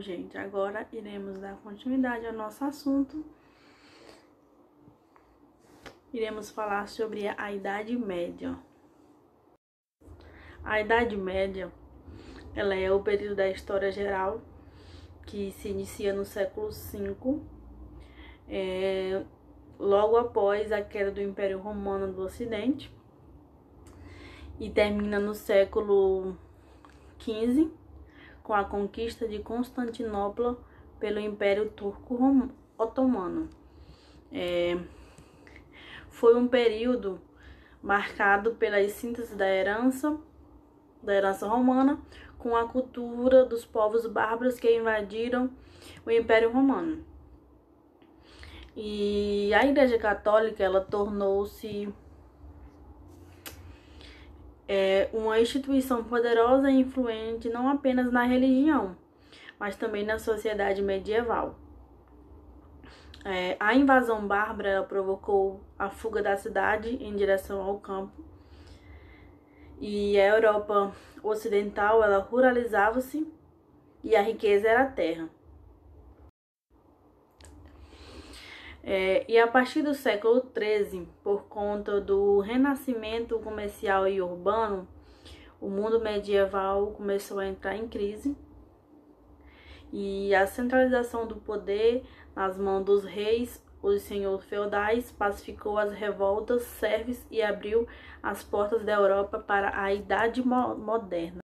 Gente, agora iremos dar continuidade ao nosso assunto. Iremos falar sobre a Idade Média. A Idade Média, ela é o período da história geral que se inicia no século V, logo após a queda do Império Romano do Ocidente, e termina no século XV, com a conquista de Constantinopla pelo Império Turco-Otomano. Foi um período marcado pela síntese da herança romana com a cultura dos povos bárbaros que invadiram o Império Romano. E a Igreja Católica, ela tornou-se uma instituição poderosa e influente não apenas na religião, mas também na sociedade medieval. A invasão bárbara provocou a fuga da cidade em direção ao campo, e a Europa ocidental, ela ruralizava-se e a riqueza era a terra. E a partir do século XIII, por conta do renascimento comercial e urbano, o mundo medieval começou a entrar em crise, e a centralização do poder nas mãos dos reis, os senhores feudais, pacificou as revoltas sérvias e abriu as portas da Europa para a Idade Moderna.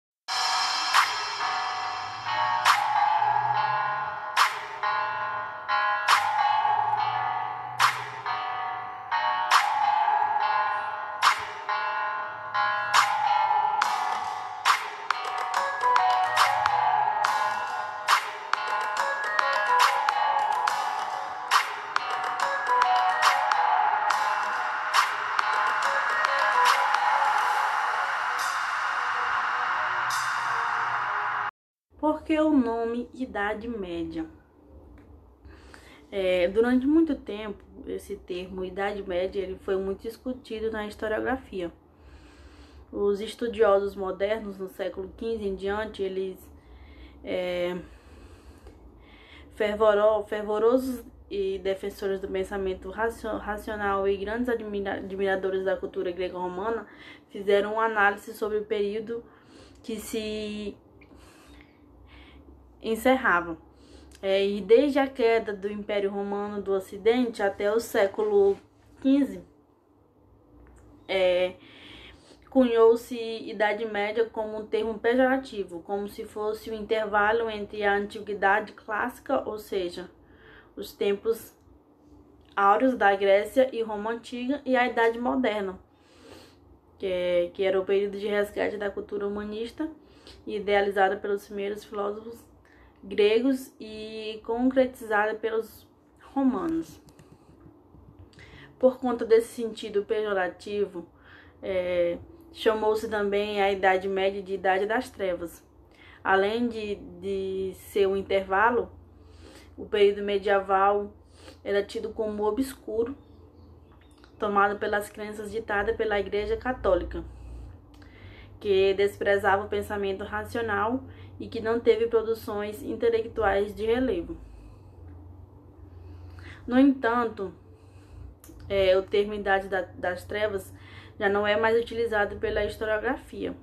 Por que o nome Idade Média? Durante muito tempo, esse termo Idade Média ele foi muito discutido na historiografia. Os estudiosos modernos, no século XV em diante, eles fervorosos e defensores do pensamento racional e grandes admiradores da cultura grega-romana, fizeram uma análise sobre o período que se encerrava. E desde a queda do Império Romano do Ocidente até o século XV, cunhou-se Idade Média como um termo pejorativo, como se fosse o intervalo entre a Antiguidade Clássica, ou seja, os tempos áureos da Grécia e Roma Antiga, e a Idade Moderna, que era o período de resgate da cultura humanista, idealizada pelos primeiros filósofos gregos e concretizada pelos romanos. Por conta desse sentido pejorativo, chamou-se também a Idade Média de Idade das Trevas. Além de ser um intervalo, o período medieval era tido como obscuro, tomado pelas crenças ditadas pela Igreja Católica, que desprezava o pensamento racional e que não teve produções intelectuais de relevo. No entanto, o termo Idade das Trevas já não é mais utilizado pela historiografia.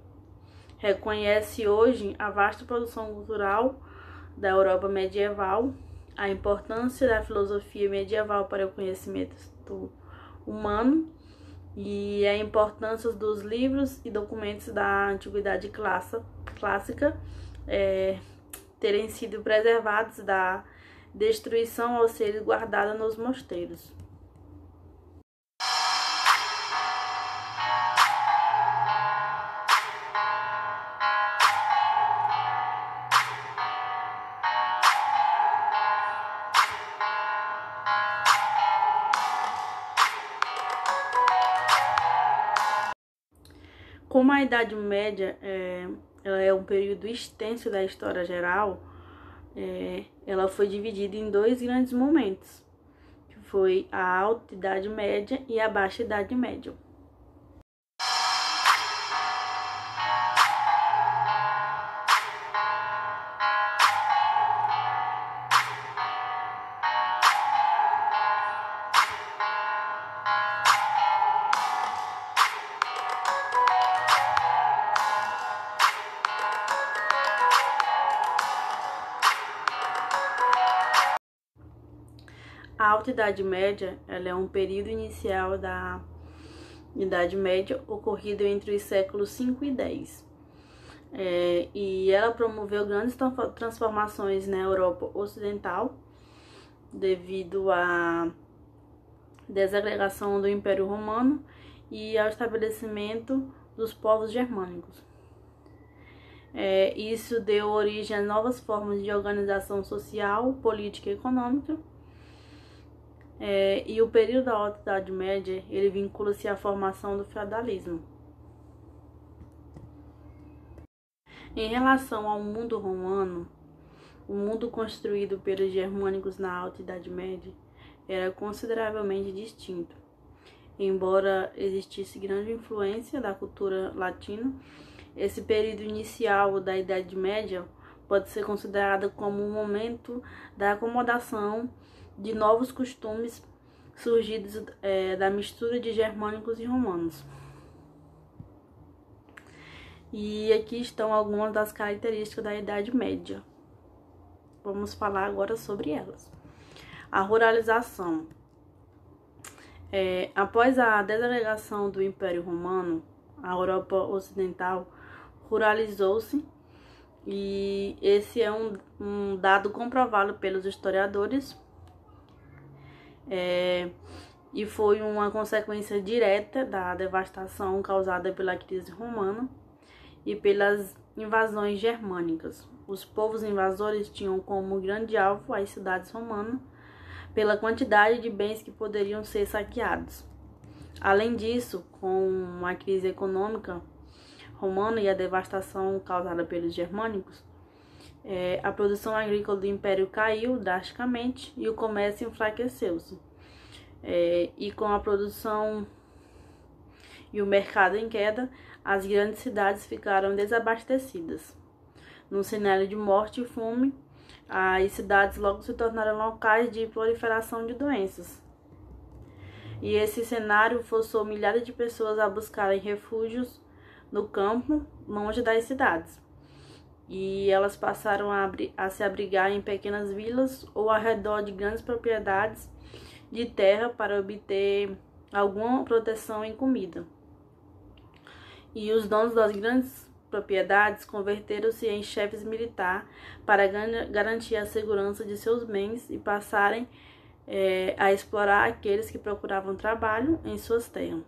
Reconhece hoje a vasta produção cultural da Europa medieval, a importância da filosofia medieval para o conhecimento humano e a importância dos livros e documentos da Antiguidade Clássica terem sido preservados da destruição ao serem guardados nos mosteiros. Como a Idade Média ela é um período extenso da história geral, ela foi dividida em dois grandes momentos, que foi a Alta Idade Média e a Baixa Idade Média. A Alta Idade Média, ela é um período inicial da Idade Média ocorrido entre os séculos 5 e 10. E ela promoveu grandes transformações na Europa Ocidental devido à desagregação do Império Romano e ao estabelecimento dos povos germânicos. Isso deu origem a novas formas de organização social, política e econômica. E o período da Alta Idade Média, ele vincula-se à formação do feudalismo. Em relação ao mundo romano, o mundo construído pelos germânicos na Alta Idade Média era consideravelmente distinto. Embora existisse grande influência da cultura latina, esse período inicial da Idade Média pode ser considerado como um momento da acomodação de novos costumes surgidos da mistura de germânicos e romanos. E aqui estão algumas das características da Idade Média. Vamos falar agora sobre elas. A ruralização. Após a desagregação do Império Romano, a Europa Ocidental ruralizou-se, e esse é um dado comprovado pelos historiadores, e foi uma consequência direta da devastação causada pela crise romana e pelas invasões germânicas. Os povos invasores tinham como grande alvo as cidades romanas, pela quantidade de bens que poderiam ser saqueados. Além disso, com a crise econômica romana e a devastação causada pelos germânicos, a produção agrícola do Império caiu drasticamente e o comércio enfraqueceu-se. E com a produção e o mercado em queda, as grandes cidades ficaram desabastecidas. Num cenário de morte e fome, as cidades logo se tornaram locais de proliferação de doenças. E esse cenário forçou milhares de pessoas a buscarem refúgios no campo, longe das cidades. E elas passaram a se abrigar em pequenas vilas ou ao redor de grandes propriedades de terra para obter alguma proteção e comida. E os donos das grandes propriedades converteram-se em chefes militares para garantir a segurança de seus bens e passarem a explorar aqueles que procuravam trabalho em suas terras,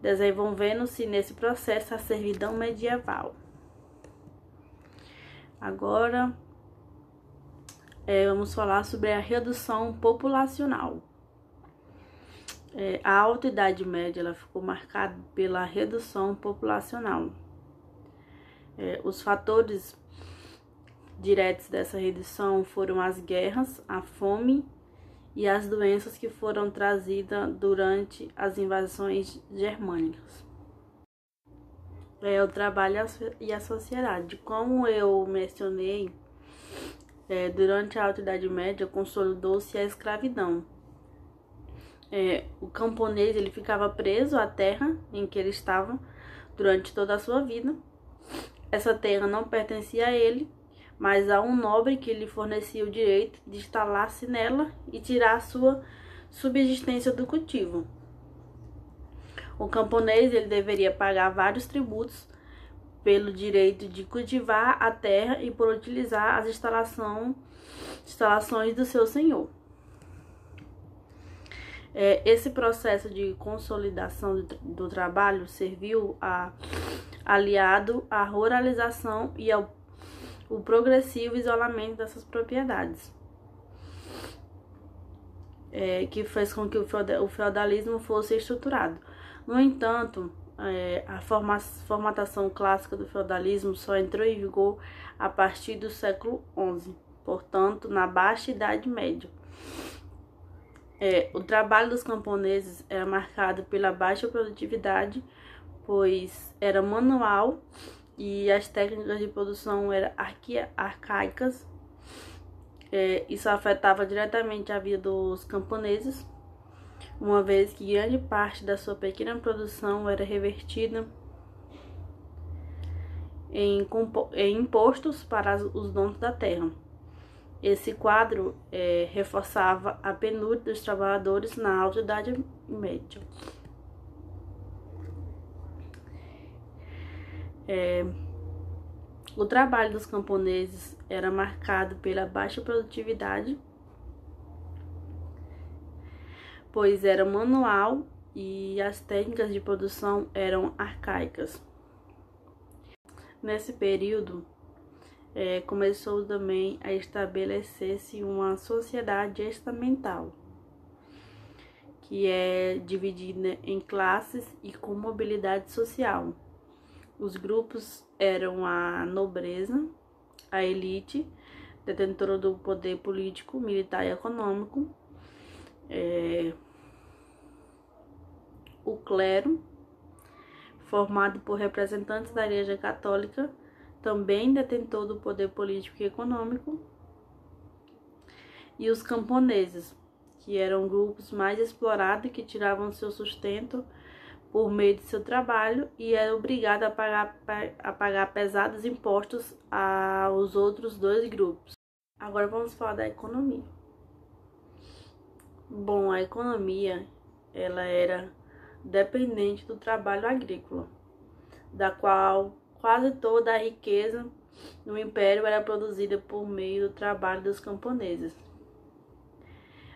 desenvolvendo-se nesse processo a servidão medieval. Agora vamos falar sobre a redução populacional. A Alta Idade Média ela ficou marcada pela redução populacional. Os fatores diretos dessa redução foram as guerras, a fome e as doenças que foram trazidas durante as invasões germânicas. O trabalho e a sociedade. Como eu mencionei, durante a Alta Idade Média consolidou-se a escravidão. O camponês ele ficava preso à terra em que ele estava durante toda a sua vida. Essa terra não pertencia a ele, mas a um nobre que lhe fornecia o direito de instalar-se nela e tirar a sua subsistência do cultivo. O camponês ele deveria pagar vários tributos pelo direito de cultivar a terra e por utilizar as instalações do seu senhor. Esse processo de consolidação do trabalho serviu aliado à ruralização e ao o progressivo isolamento dessas propriedades, que fez com que o feudalismo fosse estruturado. No entanto, a formatação clássica do feudalismo só entrou em vigor a partir do século XI, portanto, na Baixa Idade Média. O trabalho dos camponeses era marcado pela baixa produtividade, pois era manual e as técnicas de produção eram arcaicas. Isso afetava diretamente a vida dos camponeses, uma vez que grande parte da sua pequena produção era revertida em impostos para os donos da terra. Esse quadro reforçava a penúria dos trabalhadores na Alta Idade Média. O trabalho dos camponeses era marcado pela baixa produtividade, pois era manual e as técnicas de produção eram arcaicas. Nesse período, começou também a estabelecer-se uma sociedade estamental, que é dividida em classes e com mobilidade social. Os grupos eram a nobreza, a elite, detentora do poder político, militar e econômico, o clero, formado por representantes da Igreja Católica, também detentor do poder político e econômico, e os camponeses, que eram grupos mais explorados que tiravam seu sustento por meio de seu trabalho e era obrigado a pagar pesados impostos aos outros dois grupos. Agora vamos falar da economia. Bom, a economia ela era dependente do trabalho agrícola, da qual quase toda a riqueza no império era produzida por meio do trabalho dos camponeses.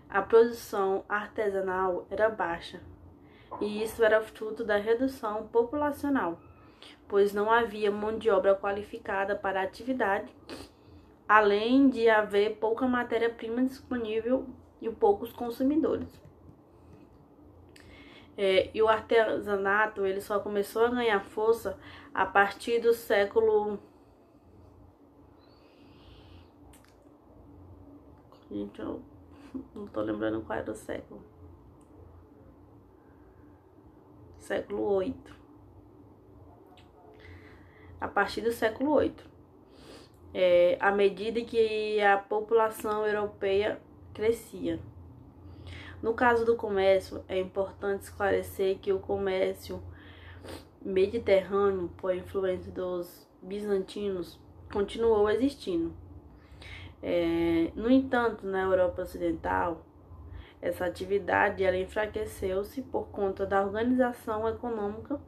A produção artesanal era baixa, e isso era fruto da redução populacional, pois não havia mão de obra qualificada para a atividade, além de haver pouca matéria-prima disponível e poucos consumidores. E o artesanato ele só começou a ganhar força a partir do século... Gente, eu não tô lembrando qual era o século. Século VIII. A partir do século VIII. À medida que a população europeia crescia. No caso do comércio, é importante esclarecer que o comércio mediterrâneo, por influência dos bizantinos, continuou existindo. No entanto, na Europa Ocidental, essa atividade ela enfraqueceu-se por conta da organização econômica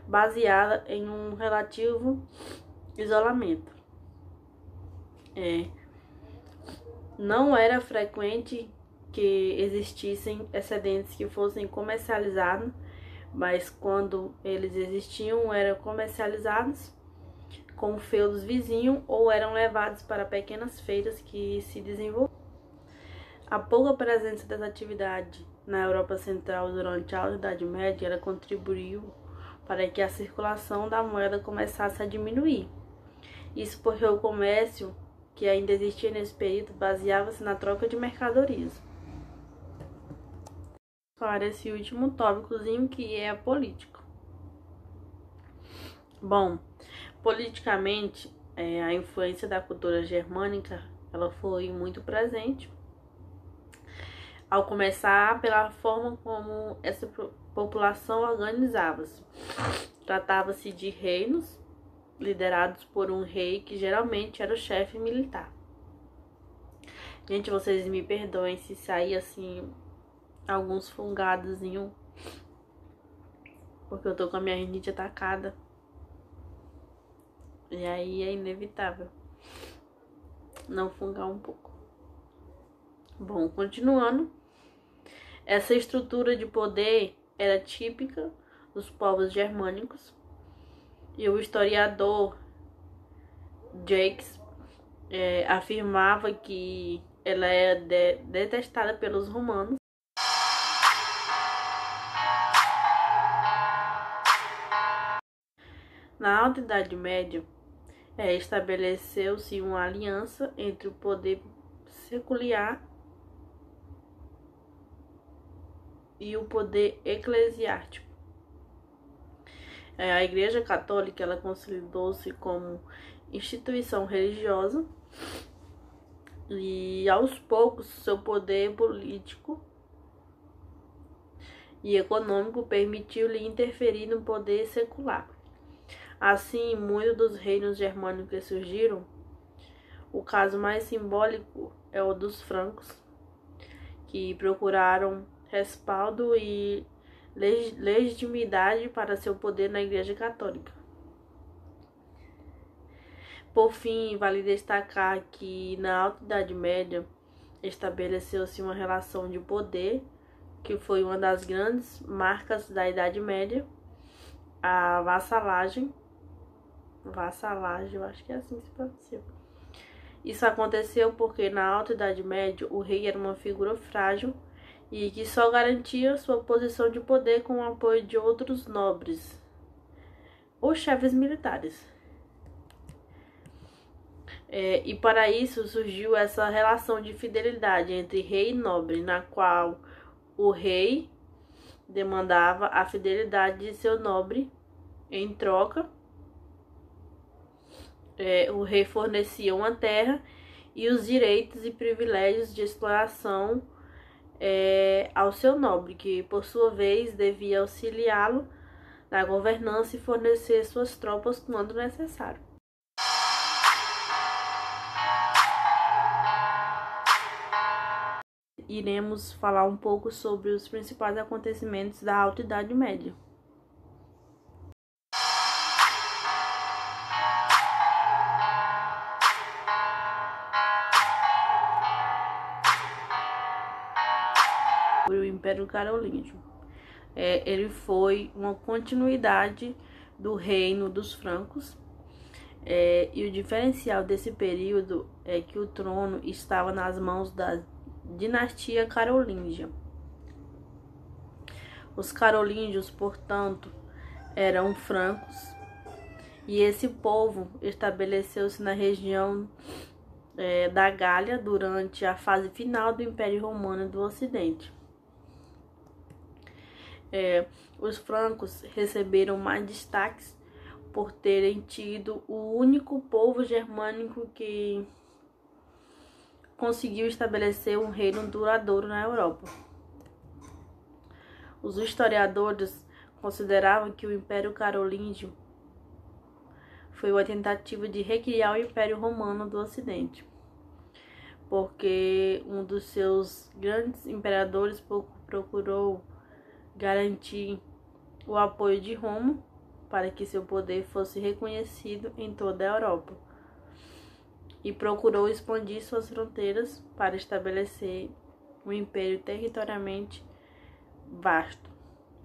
baseada em um relativo isolamento. Não era frequente que existissem excedentes que fossem comercializados, mas quando eles existiam, eram comercializados com feudos vizinhos ou eram levados para pequenas feiras que se desenvolviam. A pouca presença dessa atividade na Europa Central durante a Alta Idade Média ela contribuiu para que a circulação da moeda começasse a diminuir. Isso porque o comércio que ainda existia nesse período baseava-se na troca de mercadorias. Para esse último tópicozinho que é a política. Bom, politicamente, a influência da cultura germânica ela foi muito presente, ao começar pela forma como essa população organizava-se. Tratava-se de reinos liderados por um rei que geralmente era o chefe militar. Gente, vocês me perdoem se sair assim alguns fungadozinhos, porque eu tô com a minha rinite atacada. E aí é inevitável não fungar um pouco. Bom, continuando. Essa estrutura de poder era típica dos povos germânicos. E o historiador Jacques afirmava que ela é detestada pelos romanos. Na Alta Idade Média, estabeleceu-se uma aliança entre o poder secular e o poder eclesiástico. A Igreja Católica ela consolidou-se como instituição religiosa e aos poucos seu poder político e econômico permitiu-lhe interferir no poder secular. Assim, muitos dos reinos germânicos que surgiram, O caso mais simbólico é o dos francos, que procuraram respaldo e legitimidade para seu poder na Igreja Católica. Por fim, vale destacar que na Alta Idade Média estabeleceu-se uma relação de poder que foi uma das grandes marcas da Idade Média, a vassalagem, eu acho que é assim que se pronuncia. Isso aconteceu porque na Alta Idade Média o rei era uma figura frágil e que só garantia sua posição de poder com o apoio de outros nobres ou chefes militares. E para isso surgiu essa relação de fidelidade entre rei e nobre, na qual o rei demandava a fidelidade de seu nobre. Em troca, o rei fornecia uma terra e os direitos e privilégios de exploração ao seu nobre, que por sua vez devia auxiliá-lo na governança e fornecer suas tropas quando necessário. Iremos falar um pouco sobre os principais acontecimentos da Alta Idade Média. O Império Carolíngio. Ele foi uma continuidade do reino dos francos, e o diferencial desse período é que o trono estava nas mãos da dinastia carolíngia. Os carolíngios, portanto, eram francos, e esse povo estabeleceu-se na região da Gália durante a fase final do Império Romano do Ocidente. Os francos receberam mais destaques por terem tido o único povo germânico que conseguiu estabelecer um reino duradouro na Europa. Os historiadores consideravam que o Império Carolíngio foi uma tentativa de recriar o Império Romano do Ocidente, porque um dos seus grandes imperadores procurou garantir o apoio de Roma para que seu poder fosse reconhecido em toda a Europa, e procurou expandir suas fronteiras para estabelecer um império territorialmente vasto,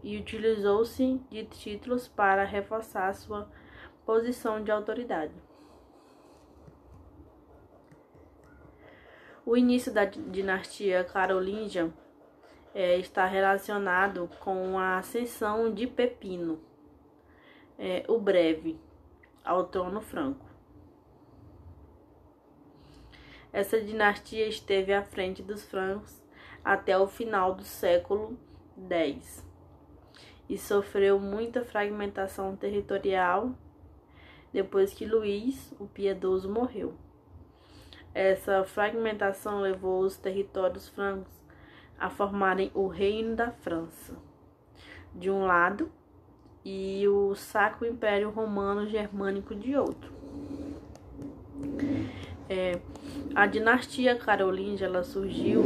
e utilizou-se de títulos para reforçar sua posição de autoridade. O início da dinastia carolíngia está relacionado com a ascensão de Pepino, o Breve, ao trono franco. Essa dinastia esteve à frente dos francos até o final do século X e sofreu muita fragmentação territorial depois que Luís o Piedoso morreu. Essa fragmentação levou os territórios francos a formarem o Reino da França, de um lado, e o Sacro Império Romano Germânico de outro. A dinastia carolíngia ela surgiu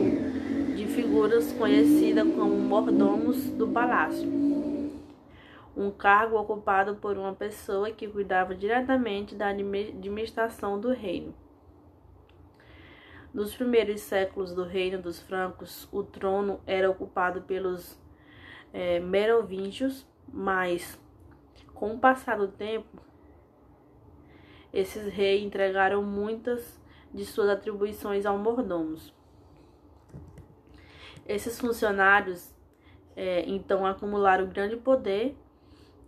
de figuras conhecidas como mordomos do palácio, um cargo ocupado por uma pessoa que cuidava diretamente da administração do reino. Nos primeiros séculos do reino dos francos, o trono era ocupado pelos merovingios, mas com o passar do tempo, esses reis entregaram muitas de suas atribuições aos mordomos. Esses funcionários então acumularam grande poder,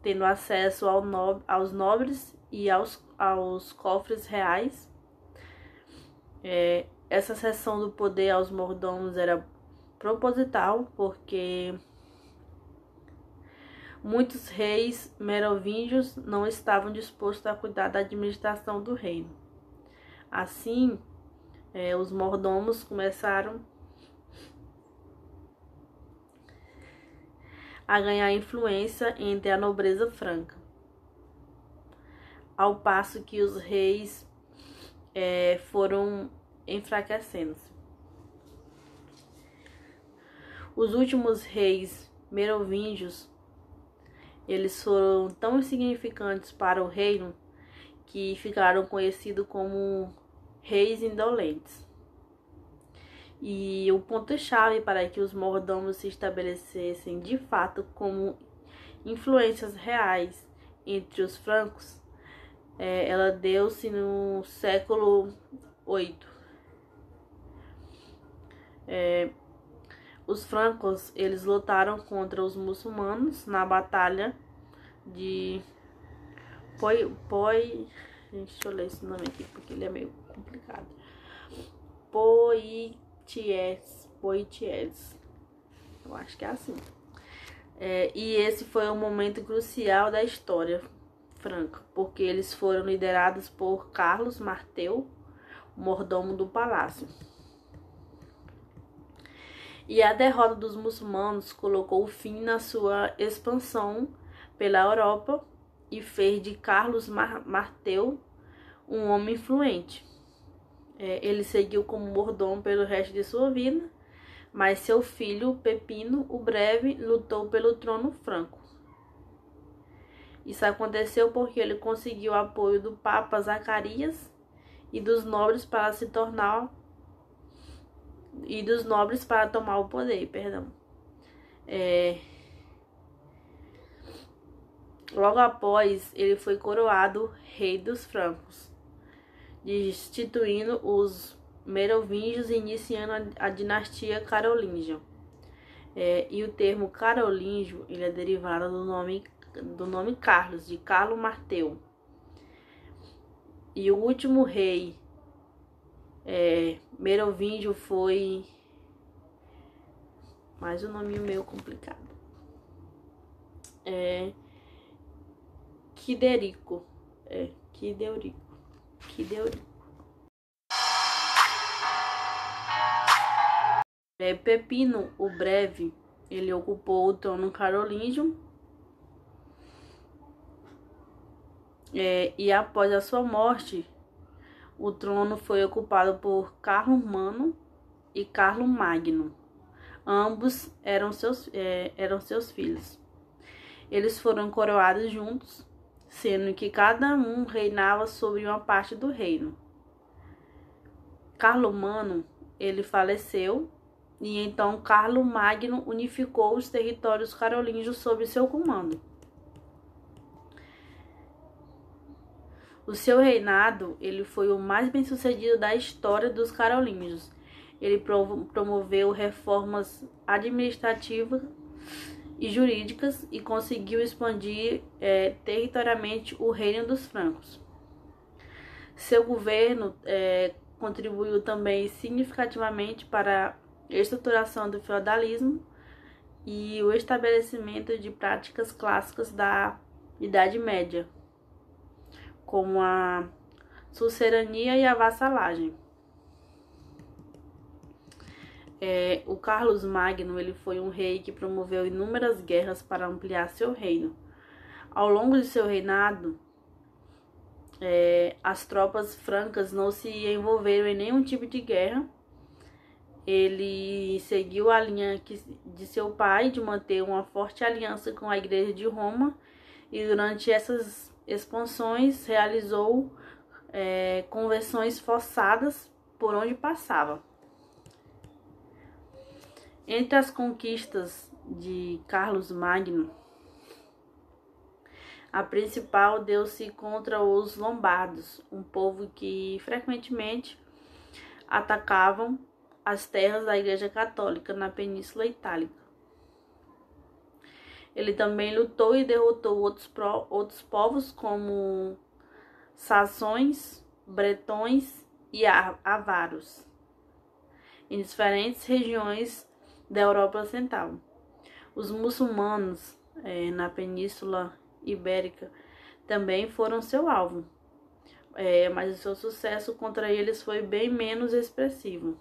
tendo acesso aos nobres e aos cofres reais. Essa cessão do poder aos mordomos era proposital, porque muitos reis merovingios não estavam dispostos a cuidar da administração do reino. Assim, os mordomos começaram a ganhar influência entre a nobreza franca, ao passo que os reis foram enfraquecendo-se. Os últimos reis merovingios, eles foram tão insignificantes para o reino que ficaram conhecidos como reis indolentes. E o ponto-chave para que os mordomos se estabelecessem de fato como influências reais entre os francos, ela deu-se no século VIII. Os francos, eles lutaram contra os muçulmanos na batalha de Gente, deixa eu ler esse nome aqui porque ele é meio complicado. Poitiers. Eu acho que é assim. E esse foi um momento crucial da história franca, porque eles foram liderados por Carlos Martel, mordomo do palácio. E a derrota dos muçulmanos colocou fim na sua expansão pela Europa e fez de Carlos Martel um homem influente. Ele seguiu como mordomo pelo resto de sua vida, mas seu filho Pepino o Breve lutou pelo trono franco. Isso aconteceu porque ele conseguiu o apoio do Papa Zacarias e dos nobres para tomar o poder, Logo após, ele foi coroado rei dos francos, destituindo os merovingios e iniciando a dinastia carolíngia. E o termo carolíngio, ele é derivado do nome Carlos, de Carlo Martel. E o último rei merovingio foi... mais um nome meio complicado. Quiderico. Pepino o Breve, ele ocupou o trono carolíngio. E após a sua morte, o trono foi ocupado por Carlomagno e Carlomagno. Ambos eram seus filhos. Eles foram coroados juntos, sendo que cada um reinava sobre uma parte do reino. Carlomagno, ele faleceu, e então Carlomagno unificou os territórios carolíngios sob seu comando. O seu reinado, ele foi o mais bem-sucedido da história dos carolíngios. Ele promoveu reformas administrativas e jurídicas e conseguiu expandir territorialmente o reino dos francos. Seu governo contribuiu também significativamente para a estruturação do feudalismo e o estabelecimento de práticas clássicas da Idade Média, como a sucerania e a vassalagem. O Carlos Magno, ele foi um rei que promoveu inúmeras guerras para ampliar seu reino. Ao longo de seu reinado, as tropas francas não se envolveram em nenhum tipo de guerra. Ele seguiu a linha de seu pai de manter uma forte aliança com a Igreja de Roma, e durante essas expansões realizou conversões forçadas por onde passava. Entre as conquistas de Carlos Magno, a principal deu-se contra os lombardos, um povo que frequentemente atacavam as terras da Igreja Católica na Península Itálica. Ele também lutou e derrotou outros povos como saxões, bretões e avaros em diferentes regiões da Europa Ocidental. Os muçulmanos na Península Ibérica também foram seu alvo, mas o seu sucesso contra eles foi bem menos expressivo.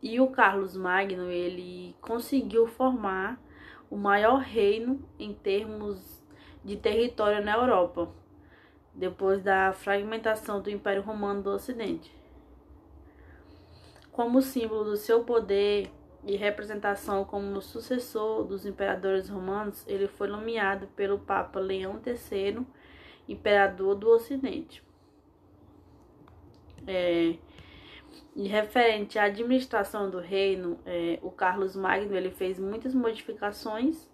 E o Carlos Magno, ele conseguiu formar o maior reino em termos de território na Europa, depois da fragmentação do Império Romano do Ocidente. Como símbolo do seu poder e representação como sucessor dos imperadores romanos, ele foi nomeado pelo Papa Leão III, imperador do Ocidente. E referente à administração do reino, o Carlos Magno ele fez muitas modificações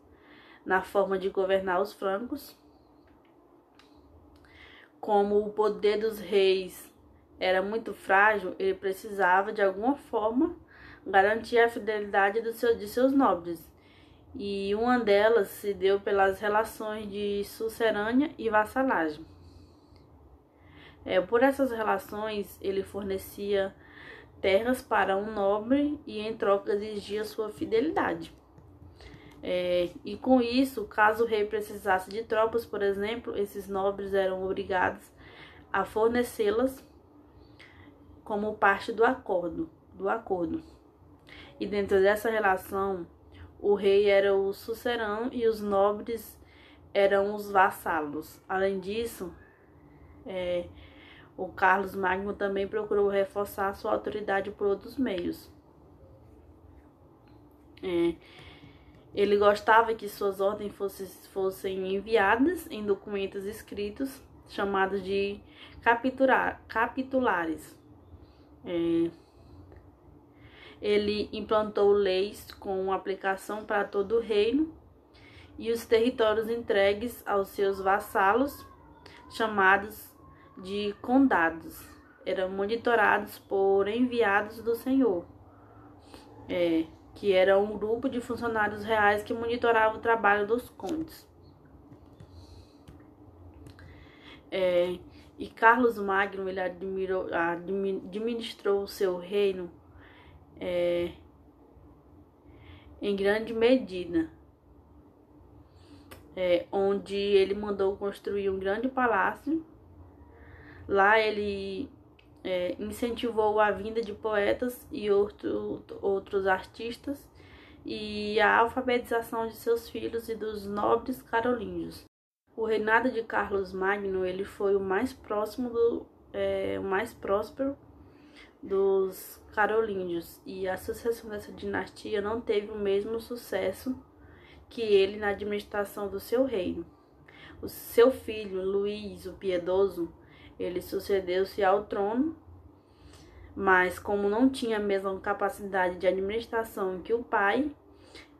na forma de governar os francos. Como o poder dos reis era muito frágil, ele precisava de alguma forma garantir a fidelidade de seus nobres. E uma delas se deu pelas relações de sucerânia e vassalagem. Por essas relações, ele fornecia terras para um nobre e em troca exigia sua fidelidade. E com isso, caso o rei precisasse de tropas, por exemplo, esses nobres eram obrigados a fornecê-las como parte do acordo. E dentro dessa relação, o rei era o sucerano e os nobres eram os vassalos. Além disso, o Carlos Magno também procurou reforçar sua autoridade por outros meios. Ele gostava que suas ordens fossem enviadas em documentos escritos, chamados de capitulares. Ele implantou leis com aplicação para todo o reino e os territórios entregues aos seus vassalos, chamados de condados, eram monitorados por enviados do Senhor, que era um grupo de funcionários reais que monitorava o trabalho dos condes. E Carlos Magno ele administrou o seu reino em grande medida, onde ele mandou construir um grande palácio. Lá ele incentivou a vinda de poetas e outros artistas e a alfabetização de seus filhos e dos nobres carolíngios. O reinado de Carlos Magno ele foi o mais próspero dos carolíngios, e a sucessão dessa dinastia não teve o mesmo sucesso que ele na administração do seu reino. O seu filho, Luís o Piedoso, ele sucedeu-se ao trono, mas como não tinha a mesma capacidade de administração que o pai,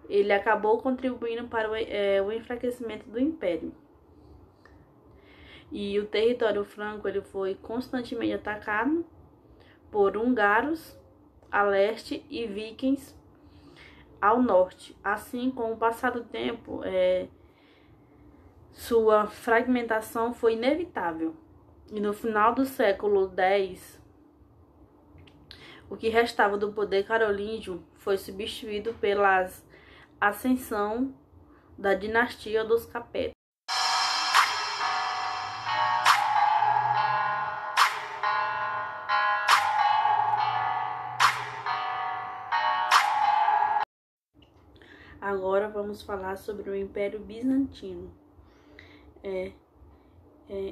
ele acabou contribuindo para o enfraquecimento do império. E o território franco ele foi constantemente atacado por húngaros a leste e vikings ao norte. Assim, com o passar do tempo, sua fragmentação foi inevitável. E no final do século X, o que restava do poder carolíngio foi substituído pela ascensão da dinastia dos Capet. Agora vamos falar sobre o Império Bizantino.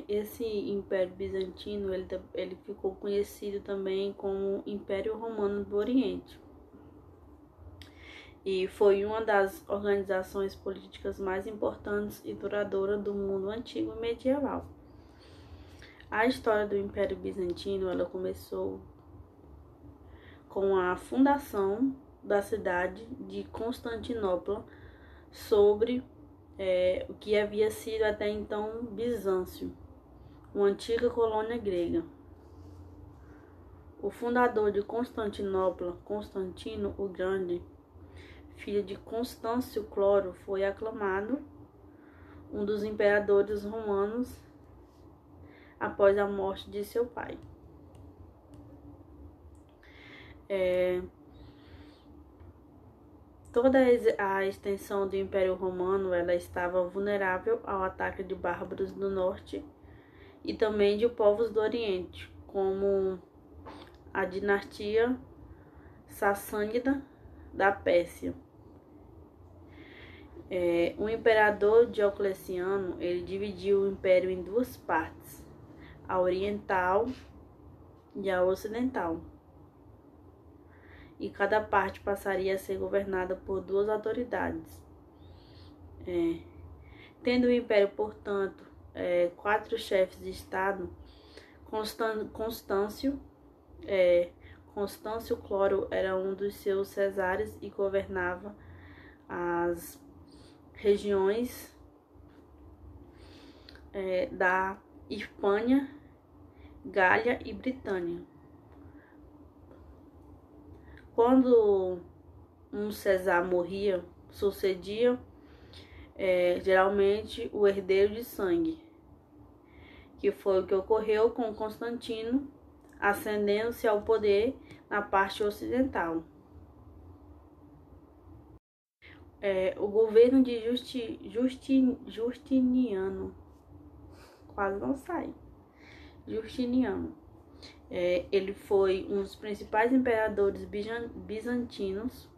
Esse Império Bizantino ele ficou conhecido também como Império Romano do Oriente. E foi uma das organizações políticas mais importantes e duradouras do mundo antigo e medieval. A história do Império Bizantino ela começou com a fundação da cidade de Constantinopla sobre o que havia sido até então Bizâncio, uma antiga colônia grega. O fundador de Constantinopla, Constantino o Grande, filho de Constâncio Cloro, foi aclamado um dos imperadores romanos após a morte de seu pai. Toda a extensão do Império Romano ela estava vulnerável ao ataque de bárbaros do norte e também de povos do Oriente, como a dinastia sassânida da Pérsia. O imperador Diocleciano ele dividiu o império em duas partes, a oriental e a ocidental. E cada parte passaria a ser governada por duas autoridades. Tendo o império, portanto, 4 chefes de Estado, Constâncio Cloro era um dos seus cesares e governava as regiões da Hispânia, Gália e Britânia. Quando um César morria, sucedia geralmente o herdeiro de sangue, que foi o que ocorreu com Constantino, ascendendo-se ao poder na parte ocidental. O governo de Justiniano, quase não sai, Justiniano, ele foi um dos principais imperadores bizantinos,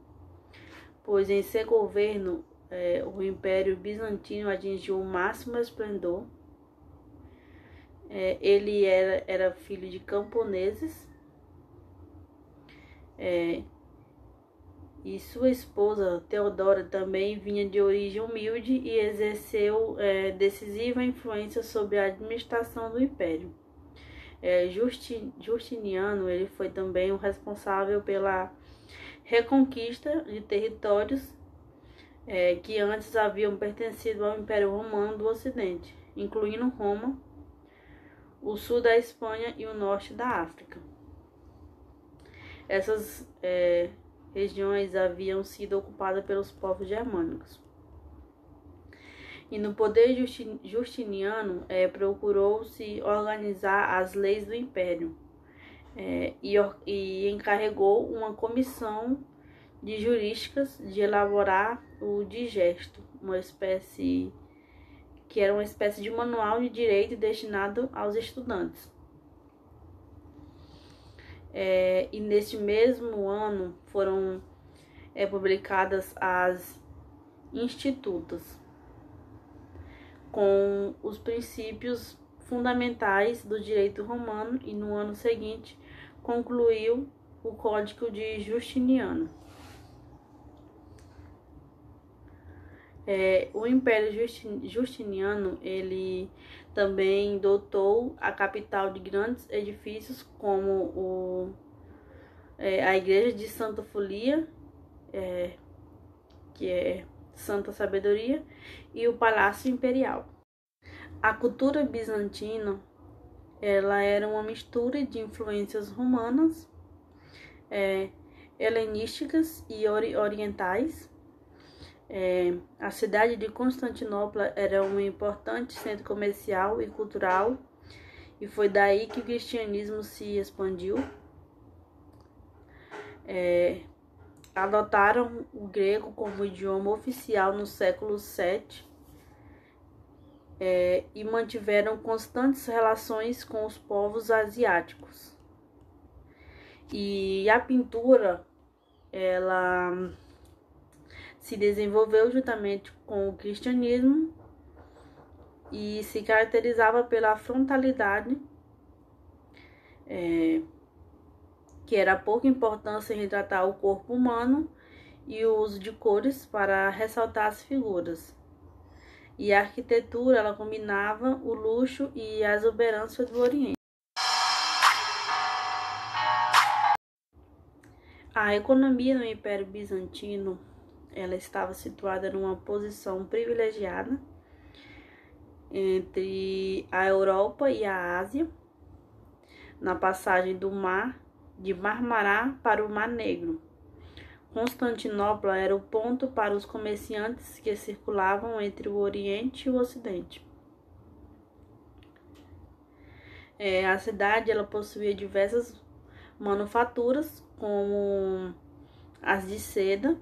pois em seu governo o Império Bizantino atingiu o máximo esplendor. Ele era filho de camponeses e sua esposa Teodora também vinha de origem humilde e exerceu decisiva influência sobre a administração do Império. Justiniano ele foi também o responsável pela reconquista de territórios que antes haviam pertencido ao Império Romano do Ocidente, incluindo Roma, o sul da Espanha e o norte da África. Essas regiões haviam sido ocupadas pelos povos germânicos. E no poder Justiniano, procurou-se organizar as leis do Império e encarregou uma comissão de juristas de elaborar o Digesto, que era uma espécie de manual de direito destinado aos estudantes. E neste mesmo ano foram publicadas as Institutas, com os princípios fundamentais do direito romano, e no ano seguinte concluiu o Código de Justiniano. O Império Justiniano ele também dotou a capital de grandes edifícios, como a Igreja de Santa Folia, que é Santa Sabedoria, e o Palácio Imperial. A cultura bizantina ela era uma mistura de influências romanas, helenísticas e orientais. A cidade de Constantinopla era um importante centro comercial e cultural, e foi daí que o cristianismo se expandiu. Adotaram o grego como idioma oficial no século VII e mantiveram constantes relações com os povos asiáticos. E a pintura, ela se desenvolveu juntamente com o cristianismo e se caracterizava pela frontalidade, que era pouca importância em retratar o corpo humano, e o uso de cores para ressaltar as figuras. E a arquitetura ela combinava o luxo e a exuberância do Oriente. A economia no Império Bizantino ela estava situada numa posição privilegiada entre a Europa e a Ásia, na passagem do mar de Marmará para o Mar Negro. Constantinopla era o ponto para os comerciantes que circulavam entre o Oriente e o Ocidente. A cidade ela possuía diversas manufaturas, como as de seda,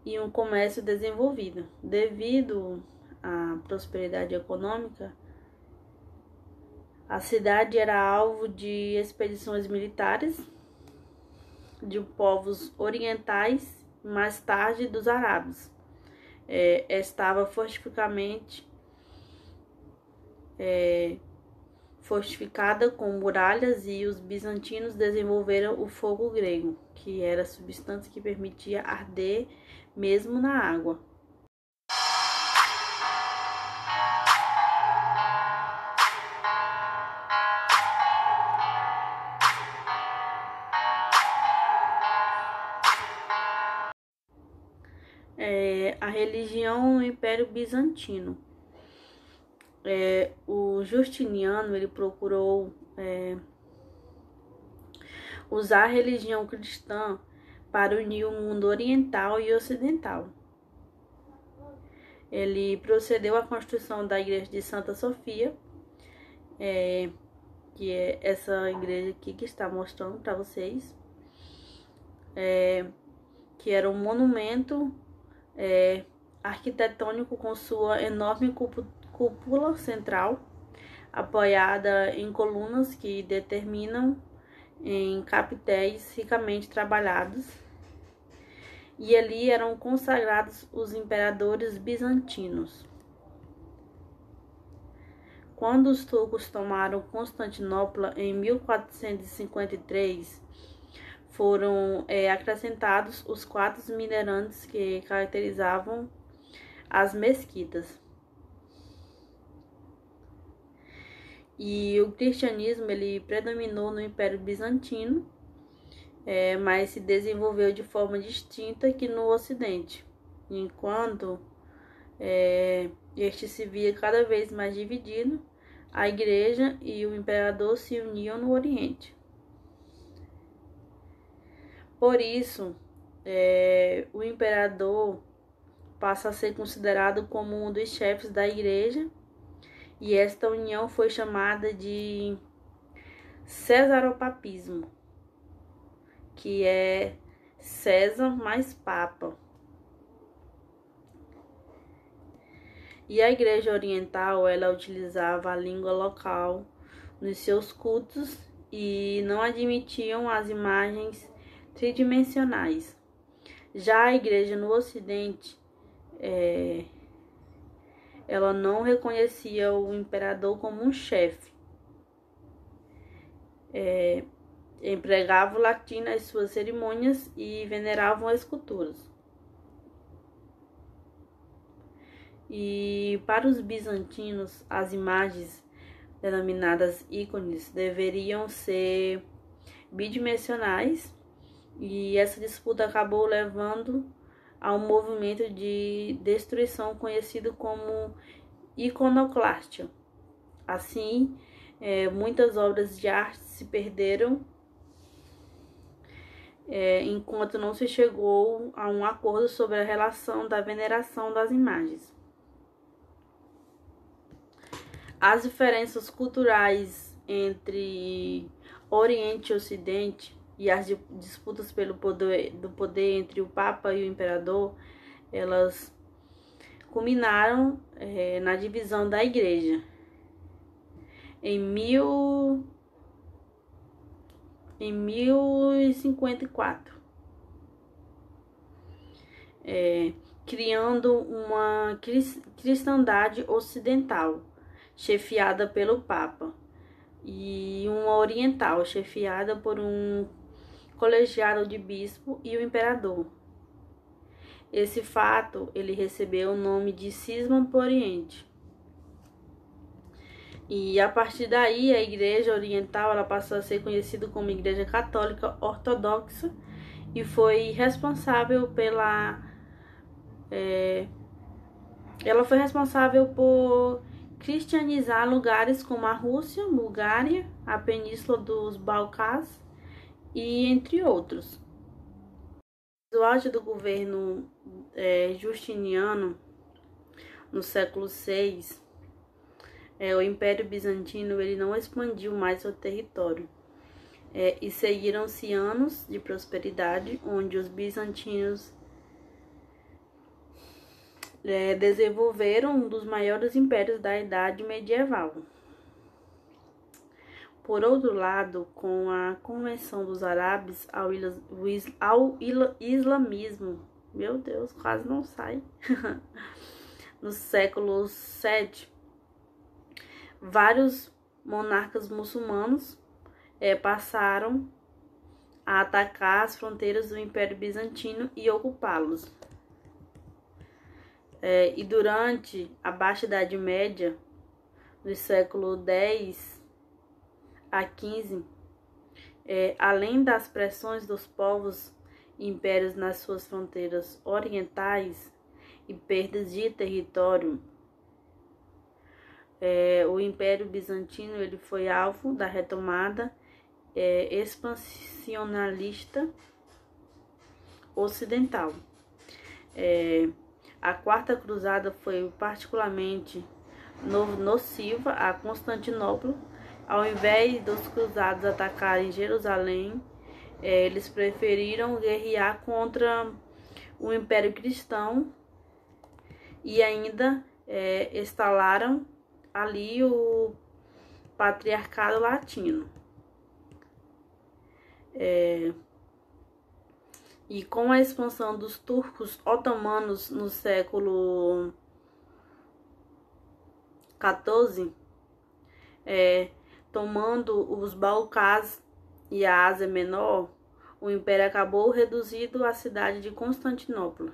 e um comércio desenvolvido. Devido à prosperidade econômica, a cidade era alvo de expedições militares de povos orientais, mais tarde dos árabes. Estava fortificada com muralhas, e os bizantinos desenvolveram o fogo grego, que era substância que permitia arder mesmo na água. A religião no Império Bizantino. O Justiniano ele procurou usar a religião cristã para unir o mundo oriental e ocidental. Ele procedeu à construção da igreja de Santa Sofia, que é essa igreja aqui que está mostrando para vocês, que era um monumento arquitetônico com sua enorme cúpula central, apoiada em colunas que determinam em capitéis ricamente trabalhados, e ali eram consagrados os imperadores bizantinos. Quando os turcos tomaram Constantinopla em 1453, foram acrescentados os quadros minerantes que caracterizavam as mesquitas. E o cristianismo ele predominou no Império Bizantino, mas se desenvolveu de forma distinta que no Ocidente, enquanto este se via cada vez mais dividido, a igreja e o imperador se uniam no Oriente. Por isso, o imperador passa a ser considerado como um dos chefes da igreja, e esta união foi chamada de cesaropapismo, que é César mais Papa. E a igreja oriental, ela utilizava a língua local nos seus cultos e não admitiam as imagens tridimensionais. Já a igreja no Ocidente, ela não reconhecia o imperador como um chefe. Empregava o latim nas suas cerimônias e veneravam esculturas. E para os bizantinos, as imagens denominadas ícones deveriam ser bidimensionais, e essa disputa acabou levando a um movimento de destruição conhecido como iconoclástia. Assim, muitas obras de arte se perderam enquanto não se chegou a um acordo sobre a relação da veneração das imagens. As diferenças culturais entre Oriente e Ocidente e as disputas pelo poder entre o Papa e o Imperador, elas culminaram na divisão da Igreja. Em 1054, criando uma cristandade ocidental, chefiada pelo Papa, e uma oriental, chefiada por um colegiado de bispo e o imperador. Esse fato ele recebeu o nome de Cisma do Oriente. E a partir daí, a Igreja Oriental ela passou a ser conhecida como Igreja Católica Ortodoxa e foi responsável ela foi responsável por cristianizar lugares como a Rússia, Bulgária, a Península dos Balcãs e entre outros. No auge do governo Justiniano, no século VI, o Império Bizantino ele não expandiu mais seu território, e seguiram-se anos de prosperidade, onde os bizantinos desenvolveram um dos maiores impérios da Idade Medieval. Por outro lado, com a conversão dos árabes ao islamismo, meu Deus, quase não sai, no século VII, vários monarcas muçulmanos passaram a atacar as fronteiras do Império Bizantino e ocupá-los. E durante a Baixa Idade Média, do século X a XV, além das pressões dos povos e impérios nas suas fronteiras orientais e perdas de território, o Império Bizantino ele foi alvo da retomada expansionalista ocidental. A Quarta Cruzada foi particularmente nociva a Constantinopla. Ao invés dos cruzados atacarem Jerusalém, eles preferiram guerrear contra o Império Cristão e ainda instalaram ali o Patriarcado Latino. E com a expansão dos turcos otomanos no século XIV, tomando os Balcãs e a Ásia Menor, o Império acabou reduzindo a cidade de Constantinopla.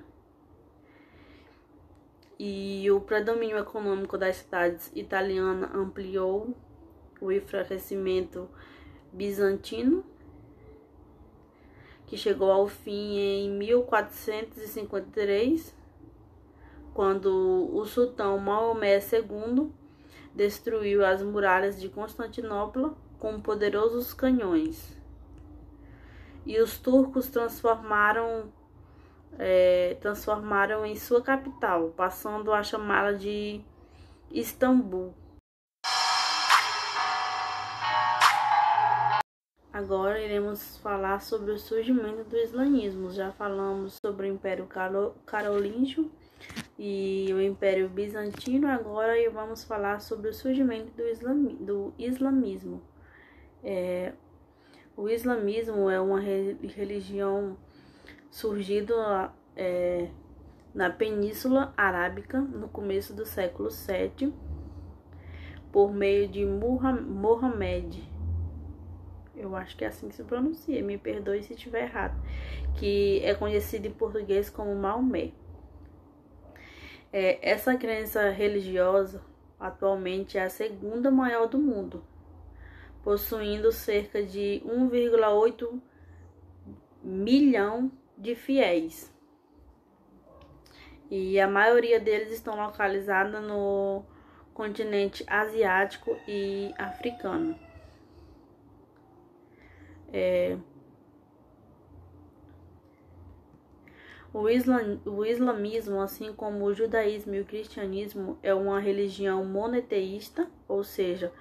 E o predomínio econômico das cidades italianas ampliou o enfraquecimento bizantino, que chegou ao fim em 1453, quando o sultão Maomé II destruiu as muralhas de Constantinopla com poderosos canhões. E os turcos transformaram em sua capital, passando a chamá-la de Istambul. Agora iremos falar sobre o surgimento do islamismo. Já falamos sobre o Império Carolíngio e o Império Bizantino. Agora vamos falar sobre o surgimento do islamismo. O islamismo é uma religião surgida na Península Arábica no começo do século VII por meio de Mohammed. Eu acho que é assim que se pronuncia, me perdoe se estiver errado, que é conhecido em português como Maomé. Essa crença religiosa atualmente é a segunda maior do mundo, possuindo cerca de 1,8 milhão de fiéis. E a maioria deles estão localizados no continente asiático e africano. O islamismo, assim como o judaísmo e o cristianismo, é uma religião monoteísta, ou seja,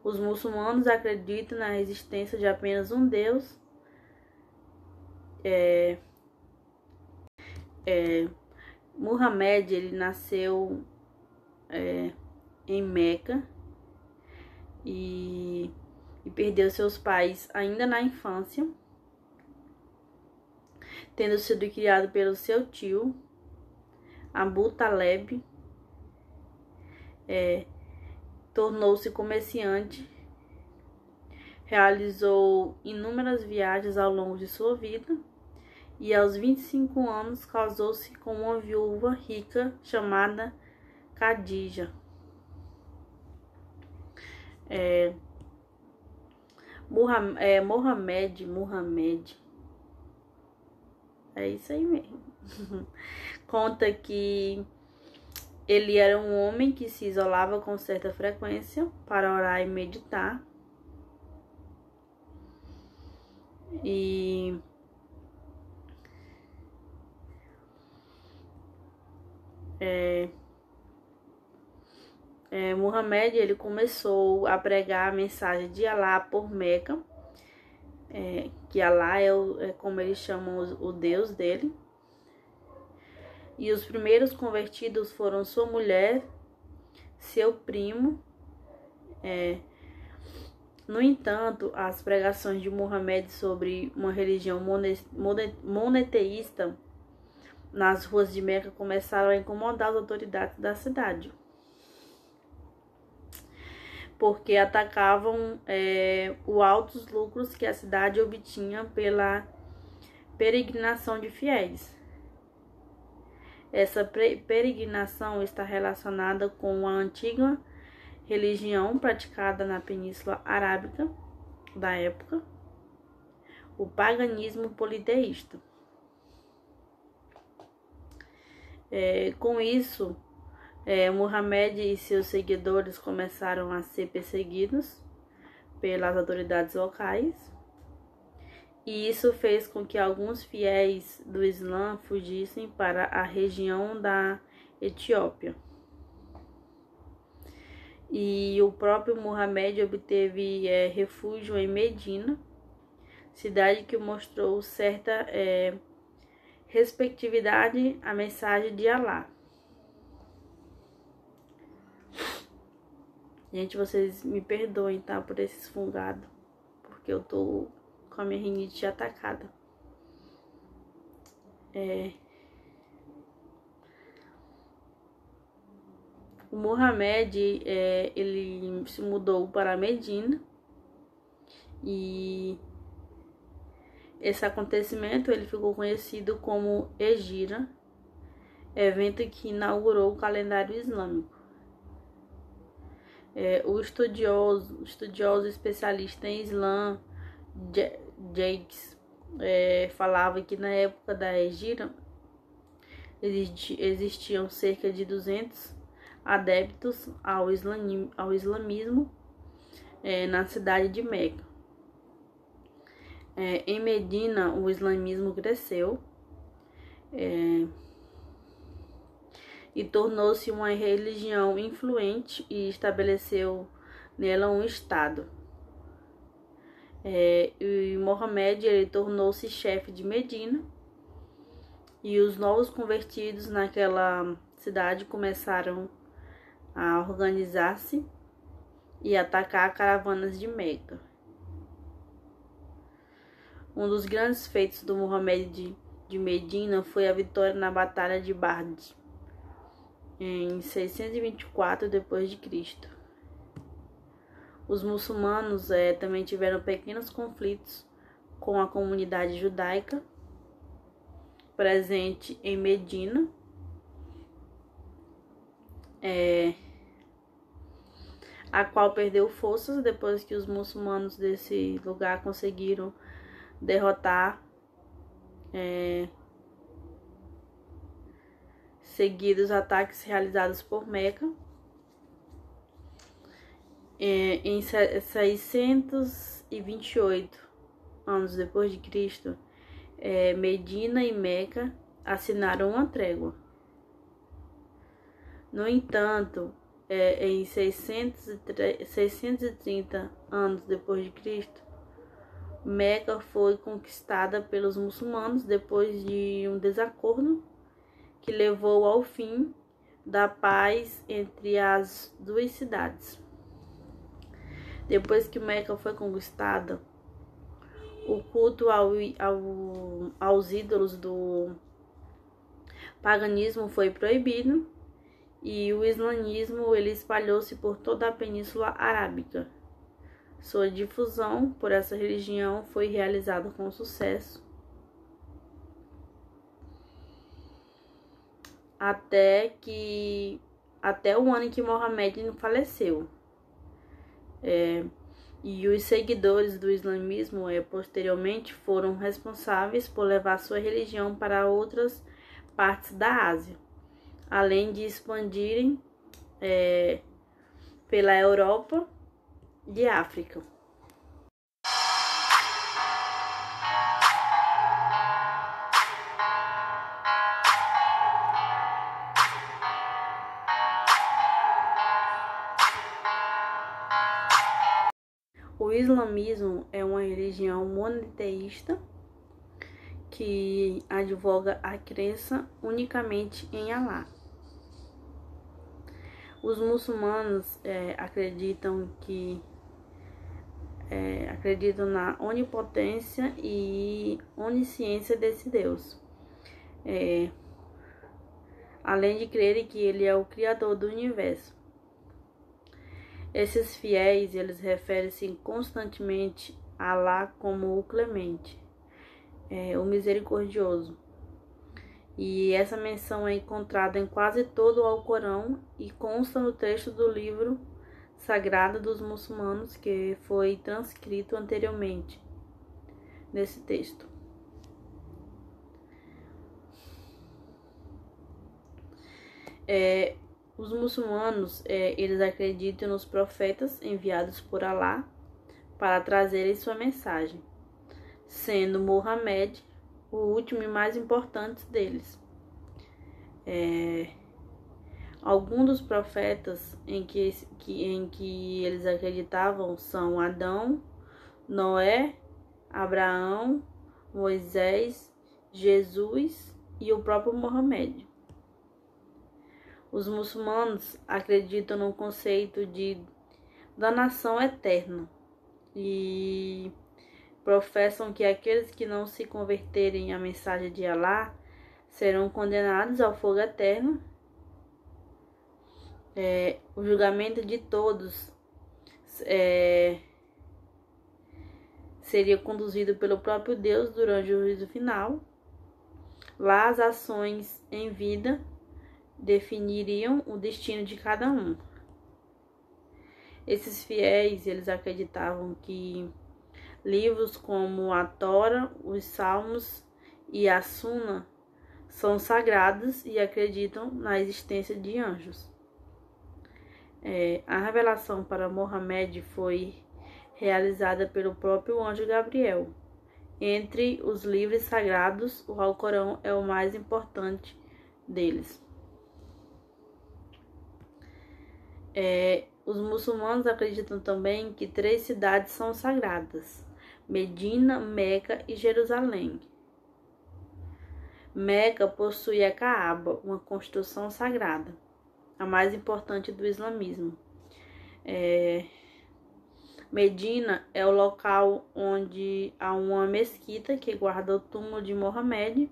os muçulmanos acreditam na existência de apenas um Deus. Muhammad, ele nasceu em Meca e perdeu seus pais ainda na infância, tendo sido criado pelo seu tio, Abu Taleb. Tornou-se comerciante, realizou inúmeras viagens ao longo de sua vida e aos 25 anos casou-se com uma viúva rica chamada Khadija. Muhammad, é isso aí mesmo. Conta que ele era um homem que se isolava com certa frequência para orar e meditar. E Muhammad, ele começou a pregar a mensagem de Alá por Meca, que Alá é como eles chamam o Deus dele. E os primeiros convertidos foram sua mulher, seu primo. No entanto, as pregações de Muhammad sobre uma religião monoteísta nas ruas de Meca começaram a incomodar as autoridades da cidade. porque atacavam os altos lucros que a cidade obtinha pela peregrinação de fiéis. Essa peregrinação está relacionada com a antiga religião praticada na Península Arábica da época, o paganismo politeísta. Com isso, Muhammad e seus seguidores começaram a ser perseguidos pelas autoridades locais, e isso fez com que alguns fiéis do Islã fugissem para a região da Etiópia. E o próprio Muhammad obteve refúgio em Medina, cidade que mostrou certa respectividade à mensagem de Alá. Gente, vocês me perdoem, tá, por esse esfungado, porque eu tô com a minha rinite atacada. O Muhammad, ele se mudou para Medina, e esse acontecimento ele ficou conhecido como Hegira, evento que inaugurou o calendário islâmico. O estudioso especialista em Islã, Jakes, falava que na época da Hegira existiam cerca de 200 adeptos ao islamismo na cidade de Meca. Em Medina, o islamismo cresceu e tornou-se uma religião influente e estabeleceu nela um estado. E Mohammed ele tornou-se chefe de Medina, e os novos convertidos naquela cidade começaram a organizar-se e atacar caravanas de Meca. Um dos grandes feitos do Muhammad de Medina foi a vitória na Batalha de Badr, em 624 d.C. Os muçulmanos também tiveram pequenos conflitos com a comunidade judaica presente em Medina, a qual perdeu forças depois que os muçulmanos desse lugar conseguiram derrotar seguidos ataques realizados por Meca. Em 628 anos depois de Cristo, Medina e Meca assinaram uma trégua. No entanto, em 630 anos depois de Cristo, Meca foi conquistada pelos muçulmanos depois de um desacordo que levou ao fim da paz entre as duas cidades. Depois que Meca foi conquistada, o culto aos ídolos do paganismo foi proibido, e o islamismo ele espalhou-se por toda a Península Arábica. Sua difusão por essa religião foi realizada com sucesso até o ano em que Mohammed faleceu. E os seguidores do islamismo posteriormente foram responsáveis por levar sua religião para outras partes da Ásia, além de expandirem pela Europa e África. O islamismo é uma religião monoteísta que advoga a crença unicamente em Alá. Os muçulmanos acreditam na onipotência e onisciência desse Deus, além de crerem que ele é o criador do universo. Esses fiéis, eles referem-se constantemente a Alá como o Clemente, o Misericordioso. E essa menção é encontrada em quase todo o Alcorão e consta no texto do livro sagrado dos muçulmanos que foi transcrito anteriormente nesse texto. Os muçulmanos, eles acreditam nos profetas enviados por Alá para trazerem sua mensagem, sendo Muhammad o último e mais importante deles. Alguns dos profetas em que eles acreditavam são Adão, Noé, Abraão, Moisés, Jesus e o próprio Muhammad. Os muçulmanos acreditam no conceito de danação eterna e professam que aqueles que não se converterem à mensagem de Alá serão condenados ao fogo eterno. O julgamento de todos seria conduzido pelo próprio Deus durante o juízo final. Lá as ações em vida definiriam o destino de cada um. Esses fiéis, eles acreditavam que livros como a Tora, os Salmos e a Suna são sagrados e acreditam na existência de anjos. A revelação para Muhammad foi realizada pelo próprio anjo Gabriel. Entre os livros sagrados, o Alcorão é o mais importante deles. Os muçulmanos acreditam também que 3 cidades são sagradas: Medina, Meca e Jerusalém. Meca possui a Kaaba, uma construção sagrada, a mais importante do islamismo. Medina é o local onde há uma mesquita que guarda o túmulo de Mohammed.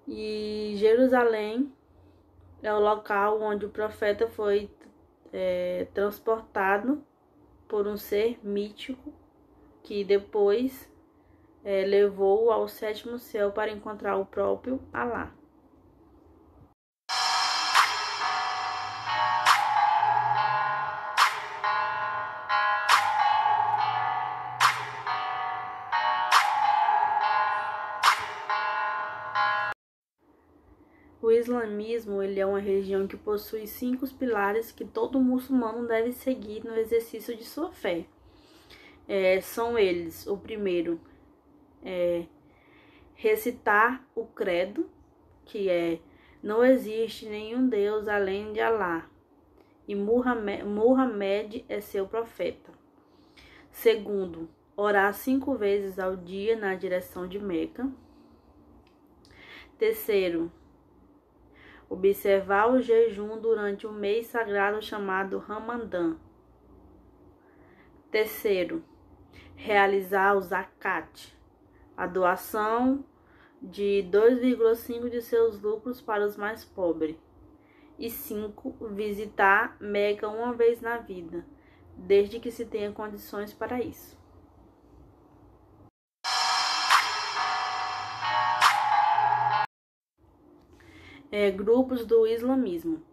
E Jerusalém é o local onde o profeta foi transportado por um ser mítico que depois levou-o ao 7º céu para encontrar o próprio Alá. O islamismo, ele é uma religião que possui 5 pilares que todo muçulmano deve seguir no exercício de sua fé. São eles: o primeiro recitar o credo, que não existe nenhum Deus além de Alá, e Muhammad é seu profeta. Segundo, orar 5 vezes ao dia na direção de Meca. Terceiro, observar o jejum durante o mês sagrado chamado Ramadã. Terceiro, realizar o zakat, a doação de 2,5% de seus lucros para os mais pobres. E 5, visitar Meca uma vez na vida, desde que se tenha condições para isso. Grupos do islamismo.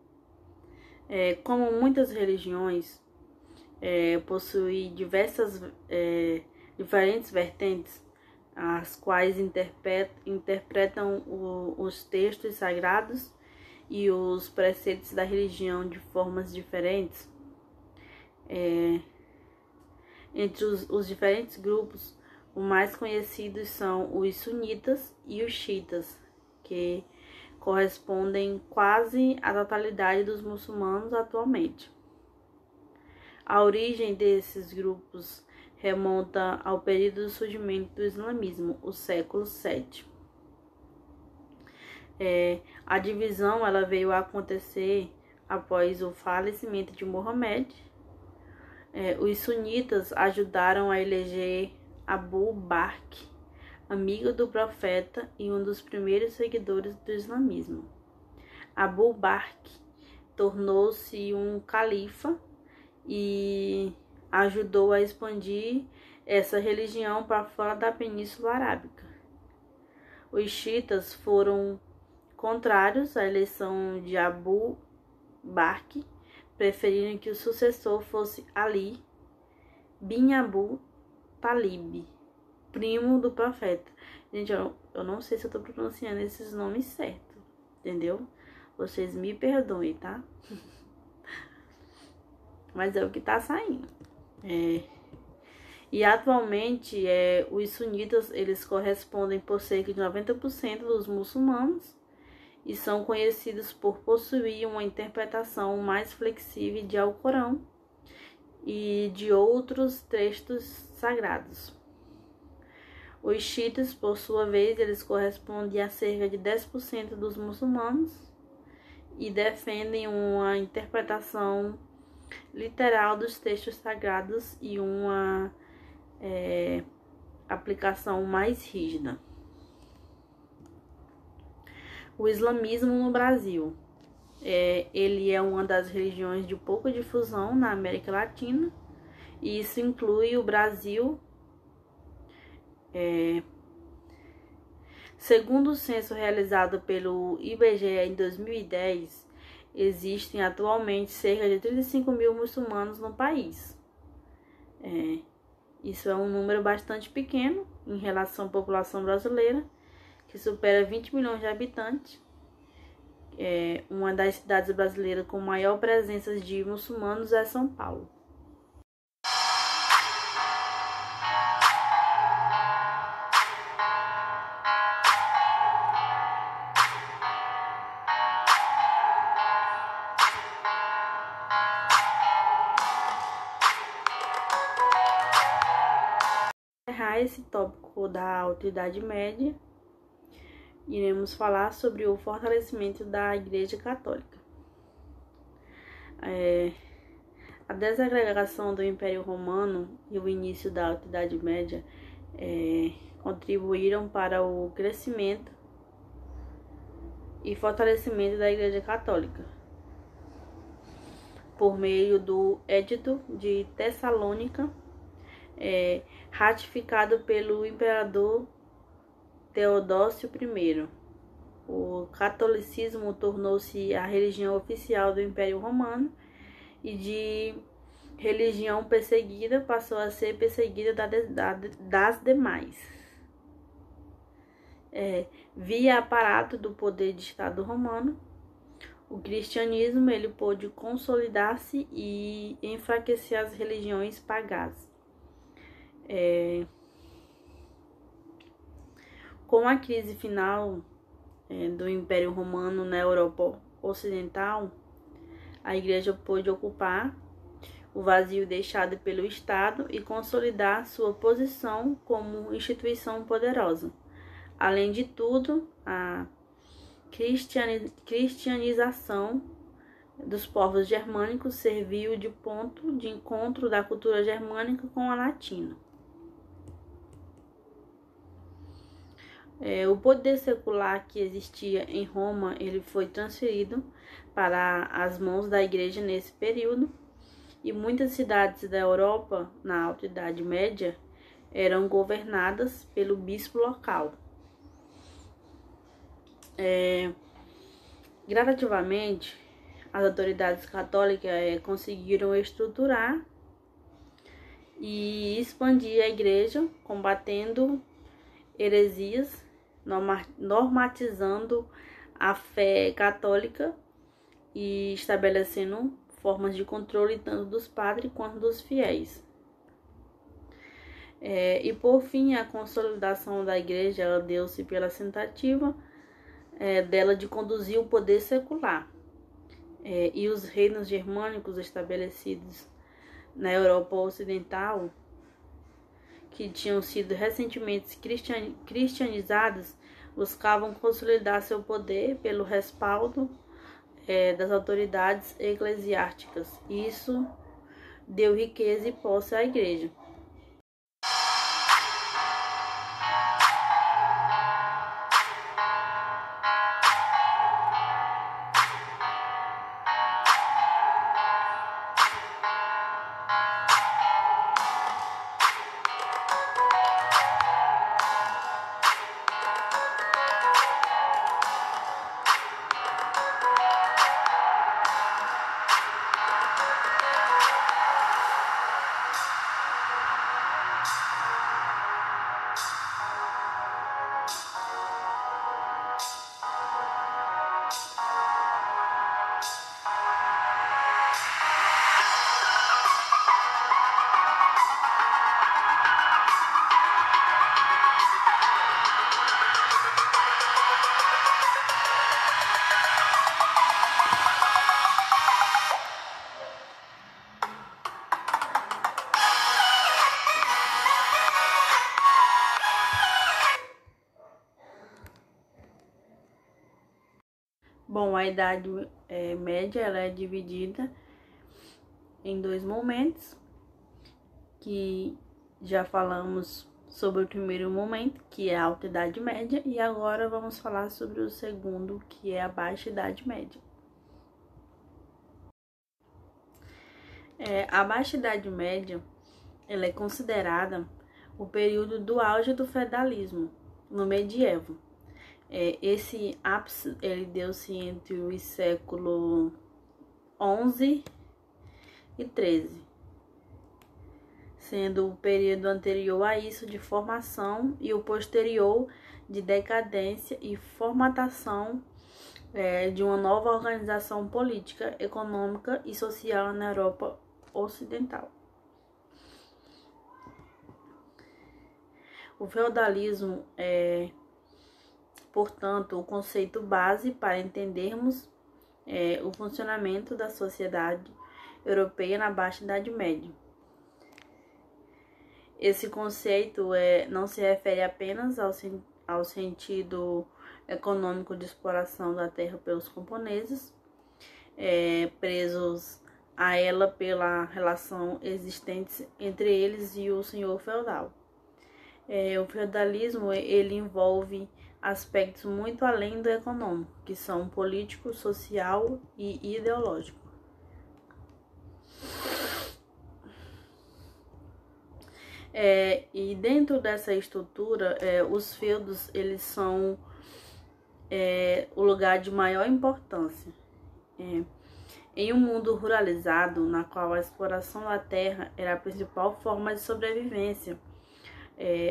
Como muitas religiões possuem diferentes vertentes, as quais interpretam os textos sagrados e os preceitos da religião de formas diferentes. Entre os diferentes grupos, os mais conhecidos são os sunitas e os xiitas, que correspondem quase à totalidade dos muçulmanos atualmente. A origem desses grupos remonta ao período do surgimento do islamismo, o século VII. A divisão ela veio a acontecer após o falecimento de Muhammad. Os sunitas ajudaram a eleger Abu Bakr, amigo do profeta e um dos primeiros seguidores do islamismo. Abu Bakr tornou-se um califa e ajudou a expandir essa religião para fora da Península Arábica. Os xiitas foram contrários à eleição de Abu Bakr, preferindo que o sucessor fosse Ali bin Abu Talib, primo do profeta. Gente, eu não sei se eu tô pronunciando esses nomes certos, entendeu? Vocês me perdoem, tá? Mas é o que tá saindo. E atualmente, os sunitas, eles correspondem por cerca de 90% dos muçulmanos e são conhecidos por possuir uma interpretação mais flexível de Alcorão e de outros textos sagrados. Os xiitas, por sua vez, eles correspondem a cerca de 10% dos muçulmanos e defendem uma interpretação literal dos textos sagrados e uma aplicação mais rígida. O islamismo no Brasil. Ele é uma das religiões de pouca difusão na América Latina, e isso inclui o Brasil. Segundo o censo realizado pelo IBGE em 2010, existem atualmente cerca de 35 mil muçulmanos no país. Isso é um número bastante pequeno em relação à população brasileira, que supera 20 milhões de habitantes. Uma das cidades brasileiras com maior presença de muçulmanos é São Paulo. Para encerrar esse tópico da Alta Idade Média, iremos falar sobre o fortalecimento da Igreja Católica. A desagregação do Império Romano e o início da Alta Idade Média contribuíram para o crescimento e fortalecimento da Igreja Católica por meio do Edito de Tessalônica, ratificado pelo imperador Teodósio I. O catolicismo tornou-se a religião oficial do Império Romano e de religião perseguida passou a ser perseguida das demais. Via aparato do poder de Estado romano, o cristianismo ele pôde consolidar-se e enfraquecer as religiões pagãs. Com a crise final do Império Romano na Europa Ocidental, a Igreja pôde ocupar o vazio deixado pelo Estado e consolidar sua posição como instituição poderosa. Além de tudo, a cristianização dos povos germânicos serviu de ponto de encontro da cultura germânica com a latina. O poder secular que existia em Roma, ele foi transferido para as mãos da Igreja nesse período, e muitas cidades da Europa, na Alta Idade Média, eram governadas pelo bispo local. Gradativamente, as autoridades católicas conseguiram estruturar e expandir a Igreja, combatendo heresias, normatizando a fé católica e estabelecendo formas de controle tanto dos padres quanto dos fiéis. E por fim, a consolidação da Igreja ela deu-se pela tentativa dela de conduzir o poder secular. E os reinos germânicos estabelecidos na Europa Ocidental, que tinham sido recentemente cristianizados, buscavam consolidar seu poder pelo respaldo das autoridades eclesiásticas. Isso deu riqueza e posse à Igreja. Bom, a Idade Média ela é dividida em dois momentos, que já falamos sobre o primeiro momento, que é a Alta Idade Média, e agora vamos falar sobre o segundo, que é a Baixa Idade Média. A Baixa Idade Média ela é considerada o período do auge do feudalismo no medievo. Esse ápice ele deu-se entre os séculos XI e XIII, sendo o período anterior a isso de formação e o posterior de decadência e formatação de uma nova organização política, econômica e social na Europa Ocidental. O feudalismo é, portanto, o conceito base para entendermos o funcionamento da sociedade europeia na Baixa Idade Média. Esse conceito não se refere apenas ao sentido econômico de exploração da terra pelos camponeses, presos a ela pela relação existente entre eles e o senhor feudal. O feudalismo ele envolve aspectos muito além do econômico, que são político, social e ideológico. E dentro dessa estrutura, os feudos eles são o lugar de maior importância. Em um mundo ruralizado, na qual a exploração da terra era a principal forma de sobrevivência,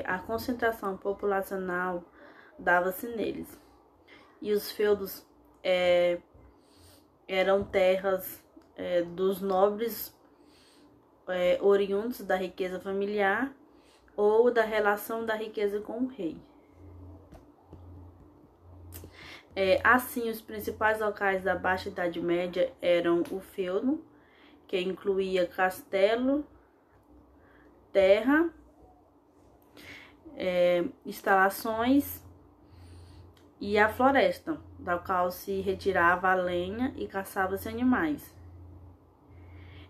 a concentração populacional dava-se neles. E os feudos eram terras dos nobres oriundos da riqueza familiar ou da relação da riqueza com o rei. Assim, os principais locais da Baixa Idade Média eram o feudo, que incluía castelo, terra, instalações e a floresta, da qual se retirava a lenha e caçava-se animais.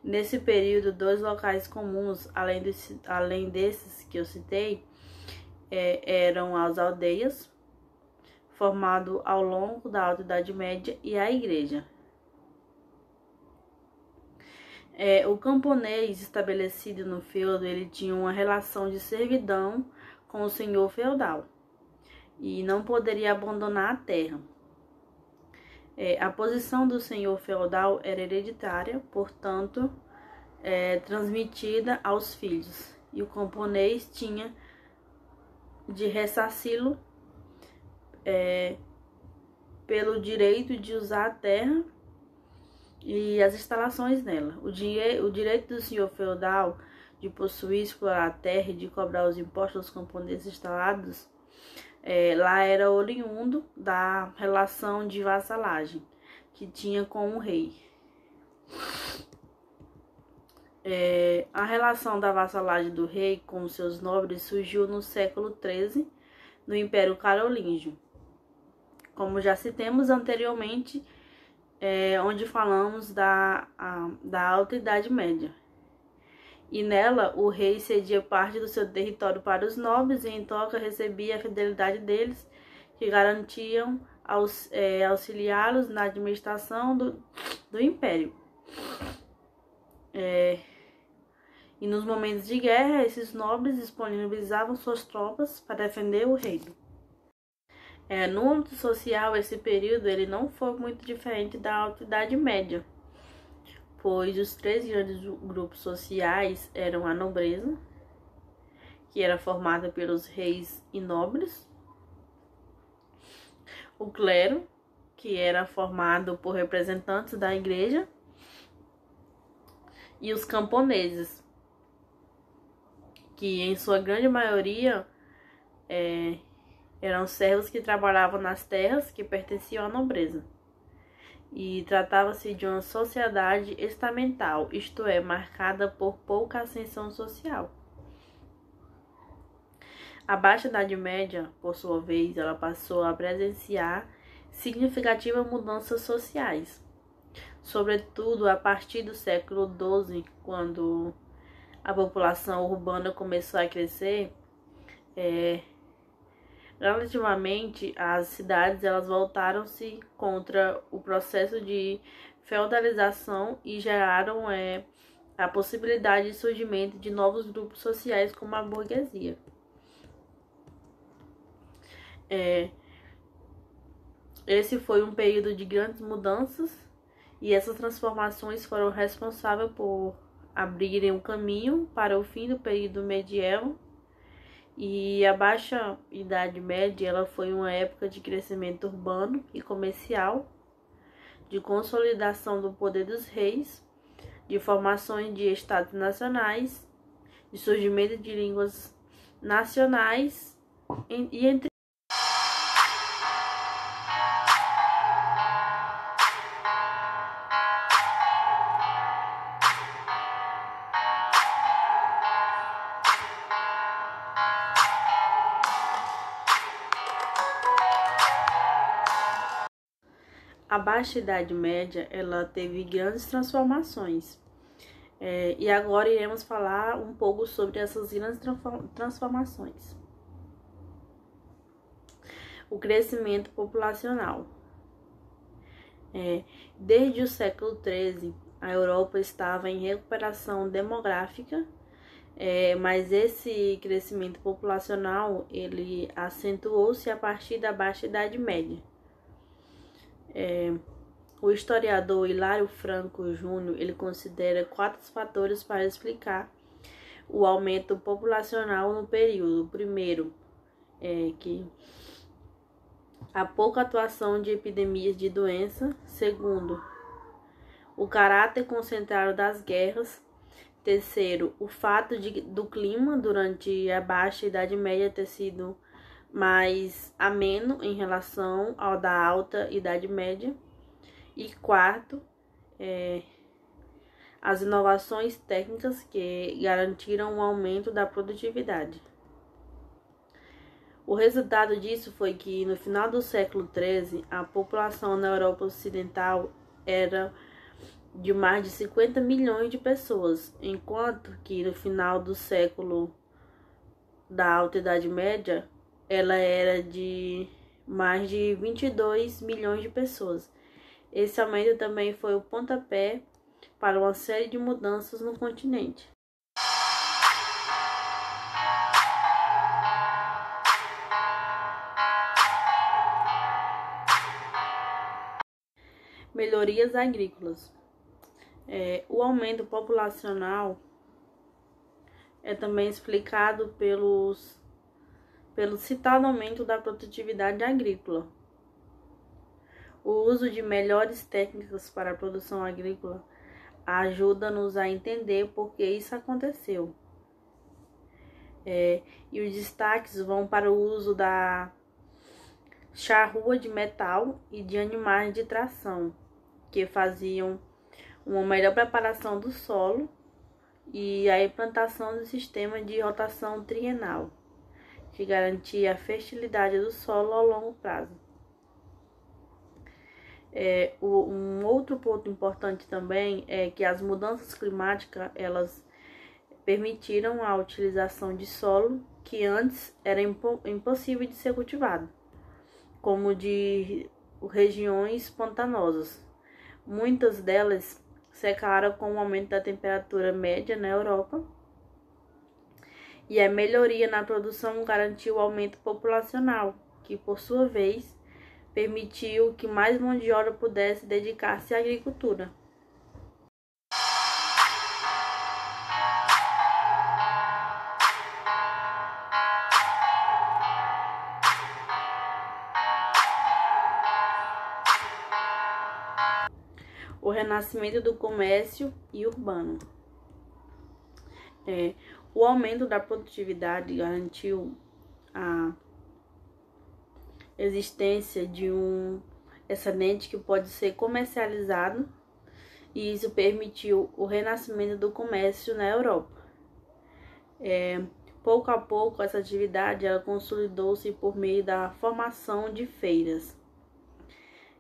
Nesse período, dois locais comuns, além desses que eu citei, eram as aldeias, formado ao longo da Alta Idade Média, e a igreja. O camponês estabelecido no feudo, ele tinha uma relação de servidão com o senhor feudal e não poderia abandonar a terra. A posição do senhor feudal era hereditária, portanto, transmitida aos filhos, e o camponês tinha de ressarci-lo pelo direito de usar a terra e as instalações nela. O direito do senhor feudal de possuir, explorar a terra e de cobrar os impostos aos camponeses instalados lá era oriundo da relação de vassalagem que tinha com o rei. A relação da vassalagem do rei com os seus nobres surgiu no século XIII, no Império Carolíngio, como já citamos anteriormente, onde falamos da Alta Idade Média. E nela, o rei cedia parte do seu território para os nobres e em troca recebia a fidelidade deles, que garantiam auxiliá-los na administração do império. E nos momentos de guerra, esses nobres disponibilizavam suas tropas para defender o reino. No âmbito social, esse período ele não foi muito diferente da Alta Idade Média, pois os três grandes grupos sociais eram a nobreza, que era formada pelos reis e nobres, o clero, que era formado por representantes da igreja, e os camponeses, que em sua grande maioria eram servos que trabalhavam nas terras que pertenciam à nobreza. E tratava-se de uma sociedade estamental, isto é, marcada por pouca ascensão social. A Baixa Idade Média, por sua vez, ela passou a presenciar significativas mudanças sociais, sobretudo a partir do século XII, quando a população urbana começou a crescer. Relativamente, as cidades elas voltaram-se contra o processo de feudalização e geraram a possibilidade de surgimento de novos grupos sociais como a burguesia. Esse foi um período de grandes mudanças e essas transformações foram responsáveis por abrirem um caminho para o fim do período medieval. E a Baixa Idade Média ela foi uma época de crescimento urbano e comercial, de consolidação do poder dos reis, de formações de estados nacionais, de surgimento de línguas nacionais e entre a Baixa Idade Média ela teve grandes transformações. E agora iremos falar um pouco sobre essas grandes transformações. O crescimento populacional. Desde o século XIII, a Europa estava em recuperação demográfica, mas esse crescimento populacional ele acentuou-se a partir da Baixa Idade Média. O historiador Hilário Franco Júnior ele considera 4 fatores para explicar o aumento populacional no período. O primeiro é que a pouca atuação de epidemias de doença. Segundo, o caráter concentrado das guerras. Terceiro, o fato do clima durante a Baixa Idade Média ter sido mais ameno em relação ao da Alta Idade Média. E quarto, as inovações técnicas que garantiram o aumento da produtividade. O resultado disso foi que no final do século XIII, a população na Europa Ocidental era de mais de 50 milhões de pessoas, enquanto que no final do século da Alta Idade Média, ela era de mais de 22 milhões de pessoas. Esse aumento também foi o pontapé para uma série de mudanças no continente. Melhorias agrícolas. O aumento populacional é também explicado pelo citado aumento da produtividade agrícola. O uso de melhores técnicas para a produção agrícola ajuda-nos a entender por que isso aconteceu. E os destaques vão para o uso da charrua de metal e de animais de tração, que faziam uma melhor preparação do solo e a implantação do sistema de rotação trienal, que garantia a fertilidade do solo ao longo prazo. Um outro ponto importante também é que as mudanças climáticas elas permitiram a utilização de solo que antes era impossível de ser cultivado, como de regiões pantanosas. Muitas delas secaram com o aumento da temperatura média na Europa, e a melhoria na produção garantiu o aumento populacional, que por sua vez permitiu que mais mão de obra pudesse dedicar-se à agricultura. O renascimento do comércio e urbano. O aumento da produtividade garantiu a existência de um excedente que pode ser comercializado, e isso permitiu o renascimento do comércio na Europa. Pouco a pouco, essa atividade ela consolidou-se por meio da formação de feiras.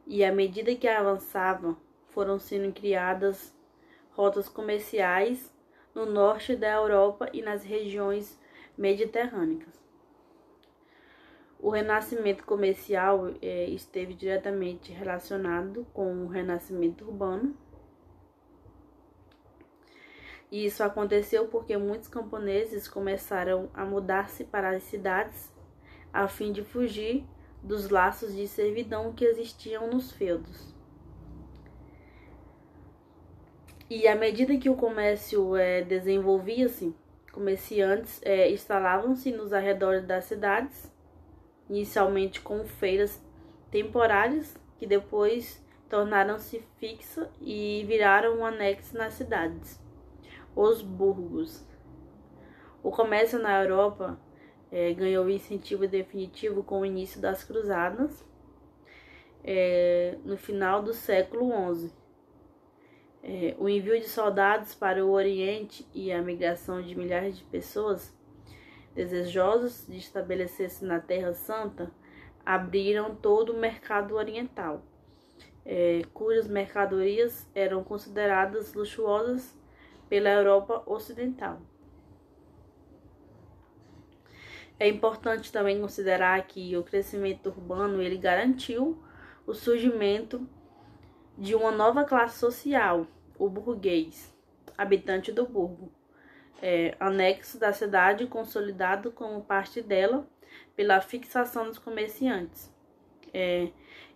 E à medida que avançava, foram sendo criadas rotas comerciais no norte da Europa e nas regiões mediterrâneas. O renascimento comercial esteve diretamente relacionado com o renascimento urbano. E isso aconteceu porque muitos camponeses começaram a mudar-se para as cidades a fim de fugir dos laços de servidão que existiam nos feudos. E à medida que o comércio desenvolvia-se, comerciantes instalavam-se nos arredores das cidades, inicialmente com feiras temporárias, que depois tornaram-se fixas e viraram um anexo nas cidades, os burgos. O comércio na Europa ganhou incentivo definitivo com o início das cruzadas, no final do século XI. O envio de soldados para o Oriente e a migração de milhares de pessoas desejosos de estabelecer-se na Terra Santa abriram todo o mercado oriental, cujas mercadorias eram consideradas luxuosas pela Europa Ocidental. É importante também considerar que o crescimento urbano ele garantiu o surgimento de uma nova classe social, o burguês, habitante do burgo, anexo da cidade consolidado como parte dela pela fixação dos comerciantes.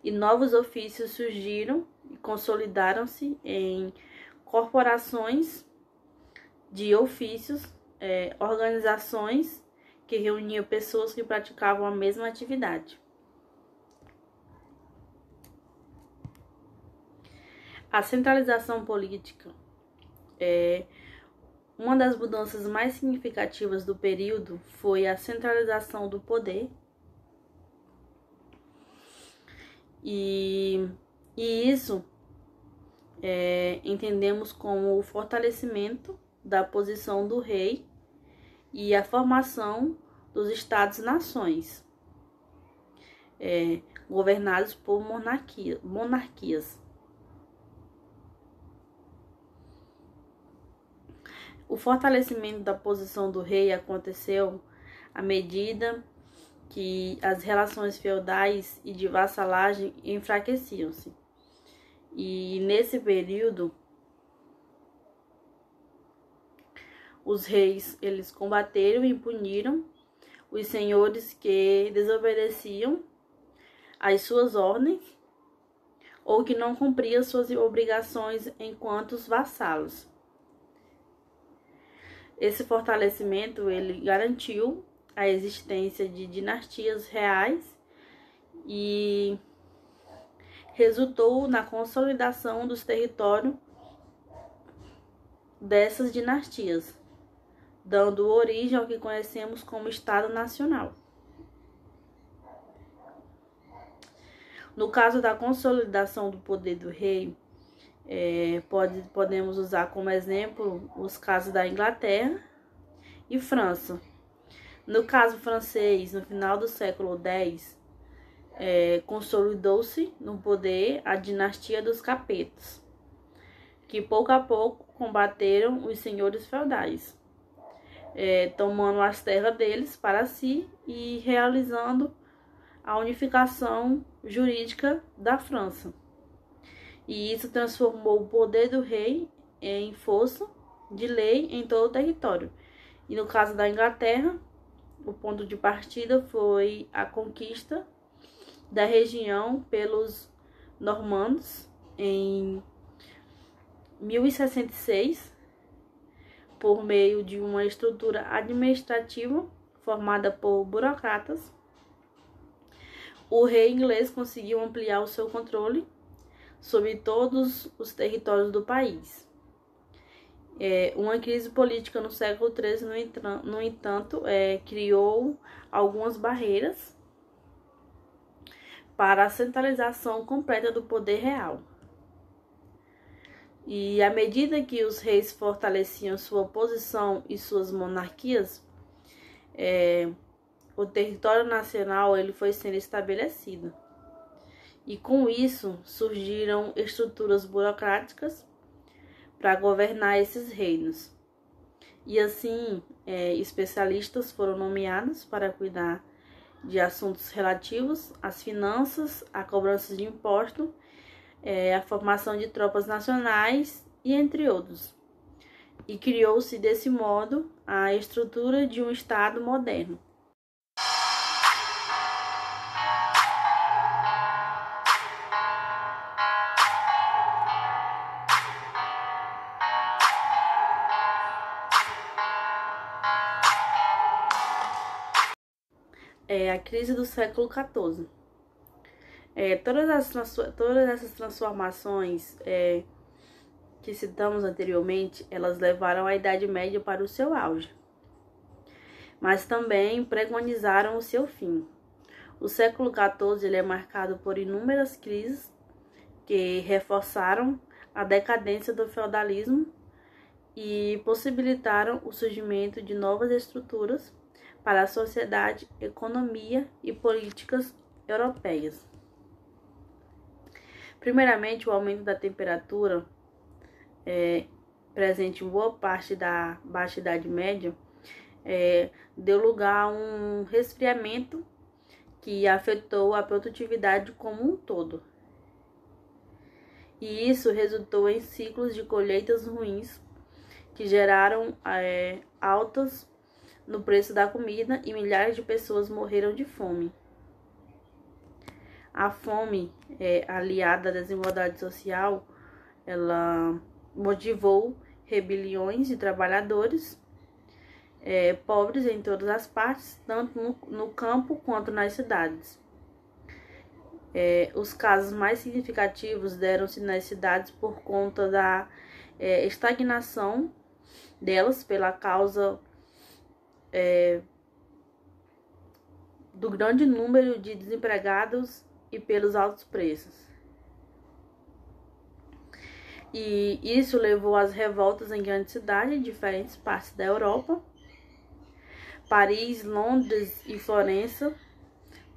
E novos ofícios surgiram e consolidaram-se em corporações de ofícios, organizações que reuniam pessoas que praticavam a mesma atividade. A centralização política uma das mudanças mais significativas do período foi a centralização do poder e isso entendemos como o fortalecimento da posição do rei e a formação dos estados-nações, governados por monarquias. O fortalecimento da posição do rei aconteceu à medida que as relações feudais e de vassalagem enfraqueciam-se. E nesse período, os reis eles combateram e puniram os senhores que desobedeciam às suas ordens ou que não cumpriam suas obrigações enquanto vassalos. Esse fortalecimento ele garantiu a existência de dinastias reais e resultou na consolidação dos territórios dessas dinastias, dando origem ao que conhecemos como Estado Nacional. No caso da consolidação do poder do rei, podemos usar como exemplo os casos da Inglaterra e França. No caso francês, no final do século X, consolidou-se no poder a dinastia dos Capetos, que pouco a pouco combateram os senhores feudais, tomando as terras deles para si e realizando a unificação jurídica da França. E isso transformou o poder do rei em força de lei em todo o território. E no caso da Inglaterra, o ponto de partida foi a conquista da região pelos normandos em 1066, por meio de uma estrutura administrativa formada por burocratas. O rei inglês conseguiu ampliar o seu controle sobre todos os territórios do país. Uma crise política no século XIII, no entanto, criou algumas barreiras para a centralização completa do poder real. E à medida que os reis fortaleciam sua posição e suas monarquias, o território nacional ele foi sendo estabelecido. E com isso surgiram estruturas burocráticas para governar esses reinos. E assim, especialistas foram nomeados para cuidar de assuntos relativos às finanças, a cobrança de imposto, a formação de tropas nacionais e entre outros. E criou-se desse modo a estrutura de um Estado moderno. A crise do século XIV. Todas essas transformações que citamos anteriormente, elas levaram a Idade Média para o seu auge, mas também preconizaram o seu fim. O século XIV ele é marcado por inúmeras crises que reforçaram a decadência do feudalismo e possibilitaram o surgimento de novas estruturas para a sociedade, economia e políticas europeias. Primeiramente, o aumento da temperatura presente em boa parte da Baixa Idade Média deu lugar a um resfriamento que afetou a produtividade como um todo. E isso resultou em ciclos de colheitas ruins que geraram altas no preço da comida e milhares de pessoas morreram de fome. A fome, aliada à desigualdade social, ela motivou rebeliões de trabalhadores pobres em todas as partes, tanto no campo quanto nas cidades. Os casos mais significativos deram-se nas cidades por conta da estagnação delas, pela causa do grande número de desempregados e pelos altos preços. E isso levou às revoltas em grandes cidades em diferentes partes da Europa. Paris, Londres e Florença,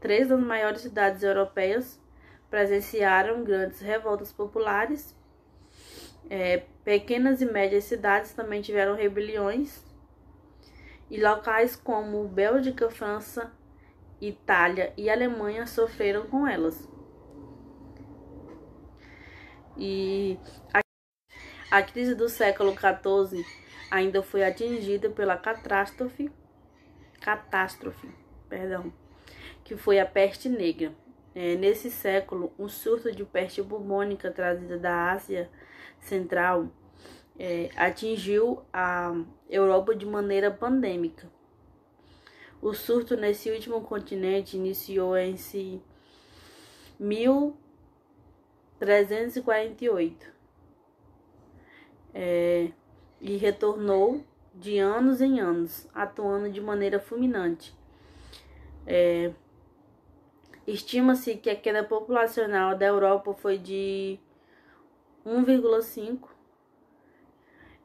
3 das maiores cidades europeias, presenciaram grandes revoltas populares. Pequenas e médias cidades também tiveram rebeliões. E locais como Bélgica, França, Itália e Alemanha sofreram com elas. E a crise do século XIV ainda foi atingida pela catástrofe, que foi a peste negra. Nesse século, um surto de peste bubônica trazida da Ásia Central atingiu a Europa de maneira pandêmica. O surto nesse último continente iniciou em 1348 e retornou de anos em anos, atuando de maneira fulminante. Estima-se que a queda populacional da Europa foi de 1,5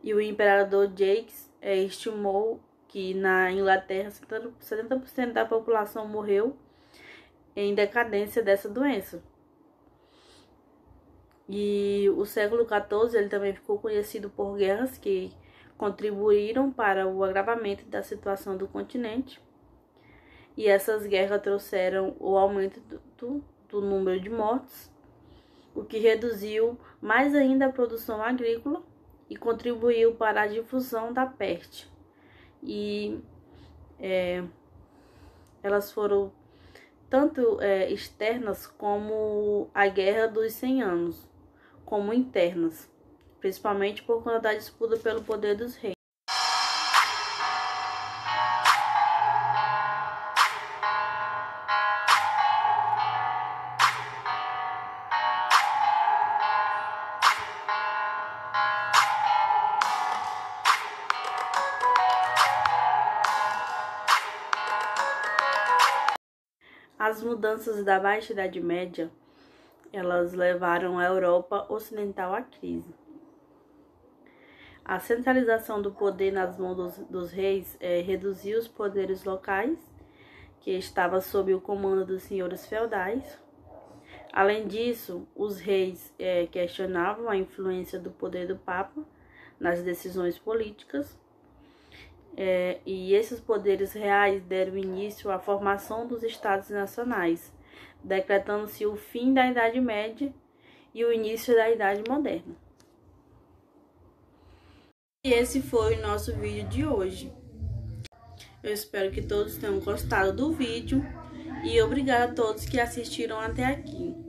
e o imperador Jacques estimou que na Inglaterra 70% da população morreu em decadência dessa doença. E o século XIV ele também ficou conhecido por guerras que contribuíram para o agravamento da situação do continente. E essas guerras trouxeram o aumento do número de mortes, o que reduziu mais ainda a produção agrícola e contribuiu para a difusão da peste. E elas foram tanto externas como a Guerra dos 100 Anos, como internas, principalmente por conta da disputa pelo poder dos reis. As mudanças da Baixa Idade Média, elas levaram a Europa Ocidental à crise. A centralização do poder nas mãos dos reis reduziu os poderes locais, que estavam sob o comando dos senhores feudais. Além disso, os reis questionavam a influência do poder do Papa nas decisões políticas, e esses poderes reais deram início à formação dos Estados Nacionais, decretando-se o fim da Idade Média e o início da Idade Moderna. E esse foi o nosso vídeo de hoje. Eu espero que todos tenham gostado do vídeo e obrigada a todos que assistiram até aqui.